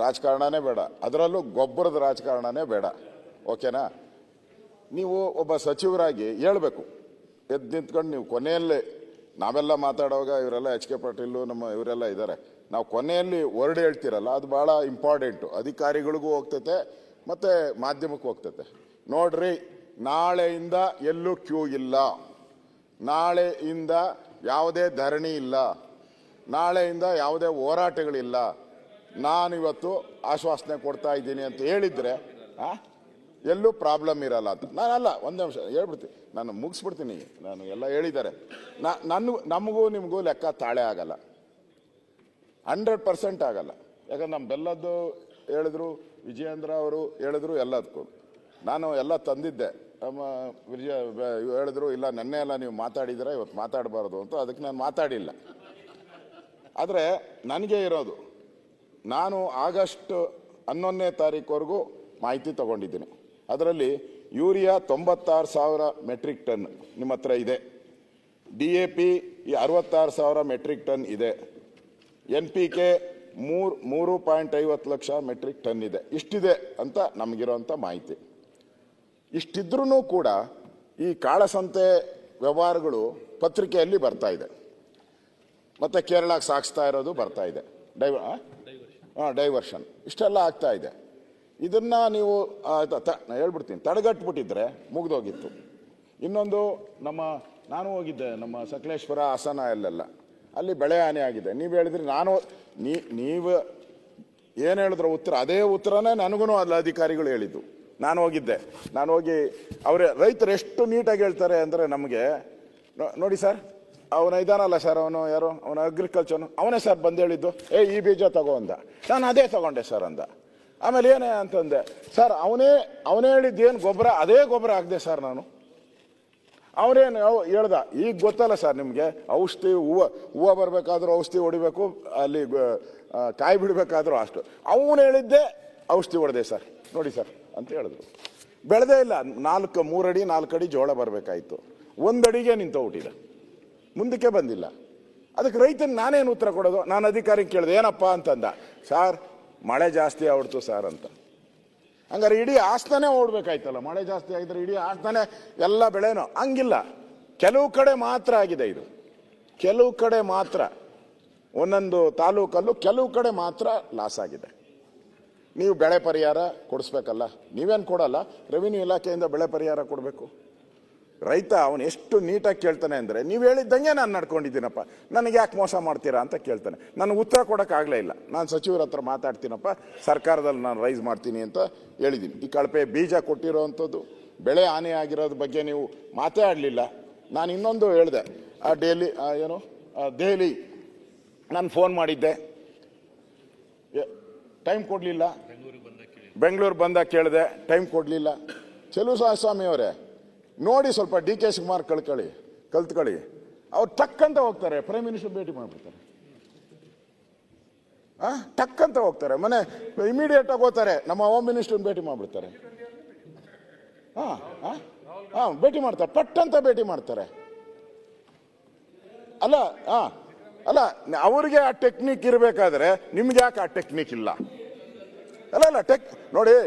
S1: ರಾಜಕಾರಣನೇ ಬೇಡ, ಅದರಲ್ಲೂ ಗೊಬ್ಬರದ ರಾಜಕಾರಣನೇ ಬೇಡ. ಓಕೆನಾ? ನೀವು ಒಬ್ಬ ಸಚಿವರಾಗಿ ಹೇಳ್ಬೇಕು, ಎದ್ದು ನಿಂತ್ಕೊಂಡು ನೀವು ಕೊನೆಯಲ್ಲೇ ನಾವೆಲ್ಲ ಮಾತಾಡುವಾಗ ಇವರೆಲ್ಲ HK ಪಾಟೀಲ್ ಇವರೆಲ್ಲ ಇದ್ದಾರೆ, ನಾವು ಕೊನೆಯಲ್ಲಿ ವರ್ಡ್ ಹೇಳ್ತಿರಲ್ಲ, ಅದು ಭಾಳ ಇಂಪಾರ್ಟೆಂಟು. ಅಧಿಕಾರಿಗಳಿಗೂ ಹೋಗ್ತೈತೆ ಮತ್ತು ಮಾಧ್ಯಮಕ್ಕೂ ಹೋಗ್ತೈತೆ. ನೋಡ್ರಿ, ನಾಳೆಯಿಂದ ಎಲ್ಲೂ ಕ್ಯೂ ಇಲ್ಲ, ನಾಳೆಯಿಂದ ಯಾವುದೇ ಧರಣಿ ಇಲ್ಲ, ನಾಳೆಯಿಂದ ಯಾವುದೇ ಹೋರಾಟಗಳಿಲ್ಲ. ನಾನಿವತ್ತು ಆಶ್ವಾಸನೆ ಕೊಡ್ತಾ ಇದ್ದೀನಿ ಅಂತ ಹೇಳಿದರೆ ಎಲ್ಲೂ ಪ್ರಾಬ್ಲಮ್ ಇರಲ್ಲ ಅಂತ ನಾನಲ್ಲ. ಒಂದು ನಿಮಿಷ ಹೇಳ್ಬಿಡ್ತೀನಿ, ನಾನು ಮುಗಿಸ್ಬಿಡ್ತೀನಿ. ನಾನು ಎಲ್ಲ ಹೇಳಿದ್ದಾರೆ. ನಮಗೂ ನಿಮಗೂ ಲೆಕ್ಕ ತಾಳೆ ಆಗಲ್ಲ, 100% ಆಗಲ್ಲ. ಯಾಕಂದ್ರೆ ನಮ್ಮ ಬೆಲ್ಲದ್ದು ಹೇಳಿದ್ರು, ವಿಜಯೇಂದ್ರ ಅವರು ಹೇಳಿದ್ರು, ಎಲ್ಲದಕ್ಕೂ ನಾನು ಎಲ್ಲ ತಂದಿದ್ದೆ. ನಮ್ಮ ಹೇಳಿದ್ರು ಇಲ್ಲ ನೆನ್ನೆ ಎಲ್ಲ ನೀವು ಮಾತಾಡಿದ್ರೆ ಇವತ್ತು ಮಾತಾಡಬಾರ್ದು ಅಂತ, ಅದಕ್ಕೆ ನಾನು ಮಾತಾಡಿಲ್ಲ. ಆದರೆ ನನಗೆ ಇರೋದು, ನಾನು ಆಗಸ್ಟ್ 11ನೇ ತಾರೀಕುವರೆಗೂ ಮಾಹಿತಿ ತಗೊಂಡಿದ್ದೀನಿ. ಅದರಲ್ಲಿ ಯೂರಿಯಾ 96,000 ಮೆಟ್ರಿಕ್ ಟನ್ ನಿಮ್ಮ ಹತ್ರ ಇದೆ, DAP 66,000 ಮೆಟ್ರಿಕ್ ಟನ್ ಇದೆ, NPK 3.50 ಲಕ್ಷ ಮೆಟ್ರಿಕ್ ಟನ್ ಇದೆ. ಇಷ್ಟಿದೆ ಅಂತ ನಮಗಿರೋಂಥ ಮಾಹಿತಿ. ಇಷ್ಟಿದ್ರೂ ಕೂಡ ಈ ಕಾಳಸಂತೆ ವ್ಯವಹಾರಗಳು ಪತ್ರಿಕೆಯಲ್ಲಿ ಬರ್ತಾ ಇದೆ, ಮತ್ತು ಕೇರಳಕ್ಕೆ ಸಾಗಿಸ್ತಾ ಇರೋದು ಬರ್ತಾ ಇದೆ, ಡೈವರ್ಷನ್ ಇಷ್ಟೆಲ್ಲ ಆಗ್ತಾ ಇದೆ. ಇದನ್ನು ನೀವು ಹೇಳ್ಬಿಡ್ತೀನಿ, ತಡೆಗಟ್ಬಿಟ್ಟಿದ್ರೆ ಮುಗ್ದೋಗಿತ್ತು. ಇನ್ನೊಂದು ನಾನು ಹೋಗಿದ್ದೆ ನಮ್ಮ ಸಕಲೇಶ್ವರ, ಹಾಸನ ಅಲ್ಲೆಲ್ಲ, ಅಲ್ಲಿ ಬೆಳೆ ಹಾನಿ ಆಗಿದೆ. ನೀವು ಹೇಳಿದ್ರಿ, ನೀವು ಏನು ಹೇಳಿದ್ರು ಉತ್ತರ, ಅದೇ ಉತ್ತರನೇ ನನಗೂ ಅಲ್ಲಿ ಅಧಿಕಾರಿಗಳು ಹೇಳಿದ್ದು. ನಾನು ಹೋಗಿದ್ದೆ, ನಾನು ಹೋಗಿ ರೈತರು ಎಷ್ಟು ನೀಟಾಗಿ ಹೇಳ್ತಾರೆ ಅಂದರೆ ನಮಗೆ, ನೋಡಿ ಸರ್ ಅವನ ಇದಾನಲ್ಲ ಸರ್, ಅವನ ಅಗ್ರಿಕಲ್ಚರ್ ಅವನೇ ಸರ್ ಬಂದು ಹೇಳಿದ್ದು, ಈ ಬೀಜ ತಗೋ ಅಂದ, ನಾನು ಅದೇ ತಗೊಂಡೆ ಸರ್ ಅಂದ. ಆಮೇಲೆ ಏನೇ ಅಂತಂದೆ, ಸರ್ ಅವನೇ ಹೇಳಿದ್ದು ಏನು ಗೊಬ್ಬರ, ಅದೇ ಗೊಬ್ಬರ ಹಾಕಿದೆ ಸರ್ ನಾನು. ಅವನೇನು ಹೇಳ್ದ, ಈಗ ಗೊತ್ತಲ್ಲ ಸರ್ ನಿಮಗೆ, ಔಷಧಿ ಹೂವು ಬರಬೇಕಾದ್ರೂ ಔಷಧಿ ಹೊಡಿಬೇಕು, ಅಲ್ಲಿ ಕಾಯಿ ಬಿಡಬೇಕಾದ್ರೂ ಅಷ್ಟು, ಅವನು ಹೇಳಿದ್ದೆ ಔಷಧಿ ಹೊಡೆದೆ ಸರ್ ನೋಡಿ ಸರ್ ಅಂತ ಹೇಳಿದ್ರು. ಬೆಳೆದೇ ಇಲ್ಲ, 3 ಅಡಿ 4 ಅಡಿ ಜೋಳ ಬರಬೇಕಾಯ್ತು, 1 ಅಡಿಗೆ ನಿಂತೋಗ್ಬಿಟ್ಟಿದೆ, ಮುಂದಕ್ಕೆ ಬಂದಿಲ್ಲ. ಅದಕ್ಕೆ ರೈತನ ನಾನೇನು ಉತ್ತರ ಕೊಡೋದು? ನಾನು ಅಧಿಕಾರಿ ಕೇಳಿದೆ, ಏನಪ್ಪ ಅಂತಂದ, ಸಾರ್ ಮಳೆ ಜಾಸ್ತಿ ಆಗ್ಬಿಡ್ತು ಸರ್ ಅಂತ. ಹಂಗಾರೆ ಇಡೀ ಆಸ್ತಾನೆ ಓಡ್ಬೇಕಾಯ್ತಲ್ಲ, ಮಳೆ ಜಾಸ್ತಿ ಆಗಿದ್ರೆ ಇಡೀ ಆಸ್ತಾನೆ ಎಲ್ಲ ಬೆಳೆನೋ? ಹಂಗಿಲ್ಲ, ಕೆಲವು ಕಡೆ ಮಾತ್ರ ಆಗಿದೆ ಇದು, ಕೆಲವು ಕಡೆ ಮಾತ್ರ, ಒಂದೊಂದು ತಾಲೂಕಲ್ಲೂ ಕೆಲವು ಕಡೆ ಮಾತ್ರ ಲಾಸ್ ಆಗಿದೆ. ನೀವು ಬೆಳೆ ಪರಿಹಾರ ಕೊಡಿಸ್ಬೇಕಲ್ಲ, ನೀವೇನು ಕೊಡಲ್ಲ, ರೆವಿನ್ಯೂ ಇಲಾಖೆಯಿಂದ ಬೆಳೆ ಪರಿಹಾರ ಕೊಡಬೇಕು. ರೈತ ಅವನು ಎಷ್ಟು ನೀಟಾಗಿ ಕೇಳ್ತಾನೆ ಅಂದರೆ, ನೀವು ಹೇಳಿದ್ದಂಗೆ ನಾನು ನಡ್ಕೊಂಡಿದ್ದೀನಪ್ಪ, ನನಗೆ ಯಾಕೆ ಮೋಸ ಮಾಡ್ತೀರಾ ಅಂತ ಕೇಳ್ತಾನೆ. ನನಗೆ ಉತ್ತರ ಕೊಡೋಕ್ಕಾಗಲೇ ಇಲ್ಲ. ನಾನು ಸಚಿವರ ಹತ್ರ ಮಾತಾಡ್ತೀನಪ್ಪ, ಸರ್ಕಾರದಲ್ಲಿ ನಾನು ರೈಸ್ ಮಾಡ್ತೀನಿ ಅಂತ ಹೇಳಿದ್ದೀನಿ. ಈ ಕಳಪೆ ಬೀಜ ಕೊಟ್ಟಿರೋವಂಥದ್ದು, ಬೆಳೆ ಹಾನಿ ಆಗಿರೋದ್ರ ಬಗ್ಗೆ ನೀವು ಮಾತೇ ಆಡಲಿಲ್ಲ. ನಾನು ಇನ್ನೊಂದು ಹೇಳಿದೆ, ದೆಹಲಿ ನಾನು ಫೋನ್ ಮಾಡಿದ್ದೆ, ಟೈಮ್ ಕೊಡಲಿಲ್ಲ. ಬೆಂಗಳೂರು ಬಂದಾಗ ಕೇಳಿದೆ, ಟೈಮ್ ಕೊಡಲಿಲ್ಲ. ಚೆಲುವಸ್ವಾಮಿ ಅವರೇ ನೋಡಿ, ಸ್ವಲ್ಪ DK ಶಿವಕುಮಾರ್ ಕಲ್ತ್ಕೊಳ್ಳಿ. ಅವ್ರು ಟಕ್ಕಂತ ಹೋಗ್ತಾರೆ, ಪ್ರೈಮ್ ಮಿನಿಸ್ಟರ್ ಭೇಟಿ ಮಾಡಿಬಿಡ್ತಾರೆ, ಟಕ್ಕಂತ ಹೋಗ್ತಾರೆ, ಇಮಿಡಿಯೇಟ್ ಆಗಿ ಹೋಗ್ತಾರೆ, ನಮ್ಮ ಹೋಮ್ ಮಿನಿಸ್ಟರ್ ಭೇಟಿ ಮಾಡಿಬಿಡ್ತಾರೆ. ಭೇಟಿ ಮಾಡ್ತಾರೆ, ಪಟ್ಟಂತ ಭೇಟಿ ಮಾಡ್ತಾರೆ. ಅಲ್ಲ ಅವ್ರಿಗೆ ಆ ಟೆಕ್ನಿಕ್ ಇರಬೇಕಾದ್ರೆ ನಿಮ್ಗೆ ಯಾಕೆ ಆ ಟೆಕ್ನಿಕ್ ಇಲ್ಲ? ಅಲ್ಲ ನೋಡಿ,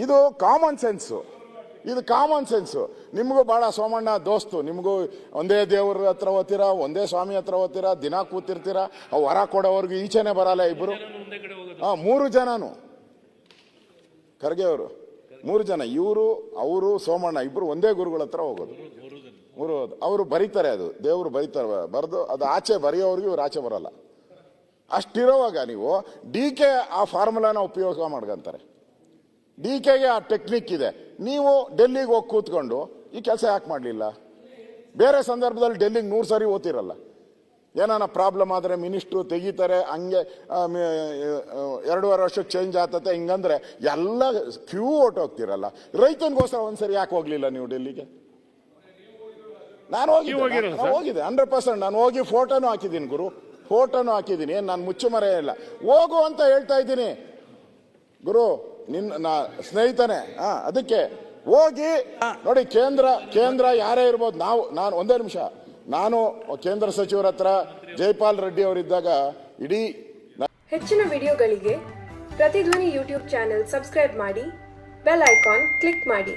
S1: ಇದು ಕಾಮನ್ ಸೆನ್ಸು, ಇದು ಕಾಮನ್ ಸೆನ್ಸು. ನಿಮಗೂ ಭಾಳ ಸೋಮಣ್ಣ ದೋಸ್ತು, ನಿಮಗೂ ಒಂದೇ ದೇವ್ರ ಹತ್ರ ಓದ್ತೀರಾ, ಒಂದೇ ಸ್ವಾಮಿ ಹತ್ರ ಓದ್ತೀರಾ, ದಿನ ಕೂತಿರ್ತೀರಾ. ಅವು ವರ ಕೊಡೋವ್ರಿಗೆ ಈಚೆನೆ ಬರಲ್ಲ ಇಬ್ಬರು, 3 ಜನನು ಖರ್ಗೆ ಅವರು 3 ಜನ, ಅವರು ಸೋಮಣ್ಣ ಇಬ್ಬರು ಒಂದೇ ಗುರುಗಳ ಹತ್ರ ಹೋಗೋದು. ಅವರು ಬರೀತಾರೆ, ಅದು ದೇವರು ಬರೀತಾರೆ, ಬರೆದು ಅದು ಆಚೆ ಬರೆಯೋವ್ರಿಗೆ ಇವ್ರು ಆಚೆ ಬರಲ್ಲ. ಅಷ್ಟಿರೋವಾಗ ನೀವು DK ಆ ಫಾರ್ಮುಲಾನ ಉಪಯೋಗ ಮಾಡ್ಕೊಂತಾರೆ. DKಗೆ ಆ ಟೆಕ್ನಿಕ್ ಇದೆ. ನೀವು ಡೆಲ್ಲಿಗೆ ಹೋಗಿ ಕೂತ್ಕೊಂಡು ಈ ಕೆಲಸ ಯಾಕೆ ಮಾಡಲಿಲ್ಲ? ಬೇರೆ ಸಂದರ್ಭದಲ್ಲಿ ಡೆಲ್ಲಿಗೆ 100 ಸರಿ ಓದ್ತಿರಲ್ಲ. ಏನಾನ ಪ್ರಾಬ್ಲಮ್ ಆದರೆ ಮಿನಿಸ್ಟ್ರು ತೆಗಿತಾರೆ, ಹಂಗೆ 2.5 ವರ್ಷಕ್ಕೆ ಚೇಂಜ್ ಆಗ್ತತೆ ಹಿಂಗಂದ್ರೆ ಎಲ್ಲ ಕ್ಯೂ ಹೊಟ್ಟೋಗ್ತಿರಲ್ಲ. ರೈತನಿಗೋಸ್ಕರ ಒಂದ್ಸರಿ ಯಾಕೆ ಹೋಗ್ಲಿಲ್ಲ ನೀವು ಡೆಲ್ಲಿಗೆ? ನಾನು ಹೋಗಿದೆ 100%. ನಾನು ಹೋಗಿ ಫೋಟೋನು ಹಾಕಿದ್ದೀನಿ ಗುರು, ಫೋಟೋನು ಹಾಕಿದ್ದೀನಿ, ನಾನು ಮುಚ್ಚುಮರೆ ಇಲ್ಲ. ಹೋಗು ಅಂತ ಹೇಳ್ತಾ ಇದ್ದೀನಿ ಗುರು, ನಿನ್ನ ಸ್ನೇಹಿತನೇ. ಅದಕ್ಕೆ ಹೋಗಿ ನೋಡಿ, ಕೇಂದ್ರ ಯಾರೇ ಇರ್ಬೋದು, ನಾನು ಒಂದೇ ನಿಮಿಷ, ನಾನು ಕೇಂದ್ರ ಸಚಿವರ ಹತ್ರ ಜೈಪಾಲ್ ರೆಡ್ಡಿ ಅವರಿದ್ದಾಗ ಇಡೀ
S9: ಹೆಚ್ಚಿನ ವಿಡಿಯೋಗಳಿಗೆ ಪ್ರತಿಧ್ವನಿ ಯೂಟ್ಯೂಬ್ ಚಾನೆಲ್ ಸಬ್ಸ್ಕ್ರೈಬ್ ಮಾಡಿ, ಬೆಲ್ ಐಕಾನ್ ಕ್ಲಿಕ್ ಮಾಡಿ.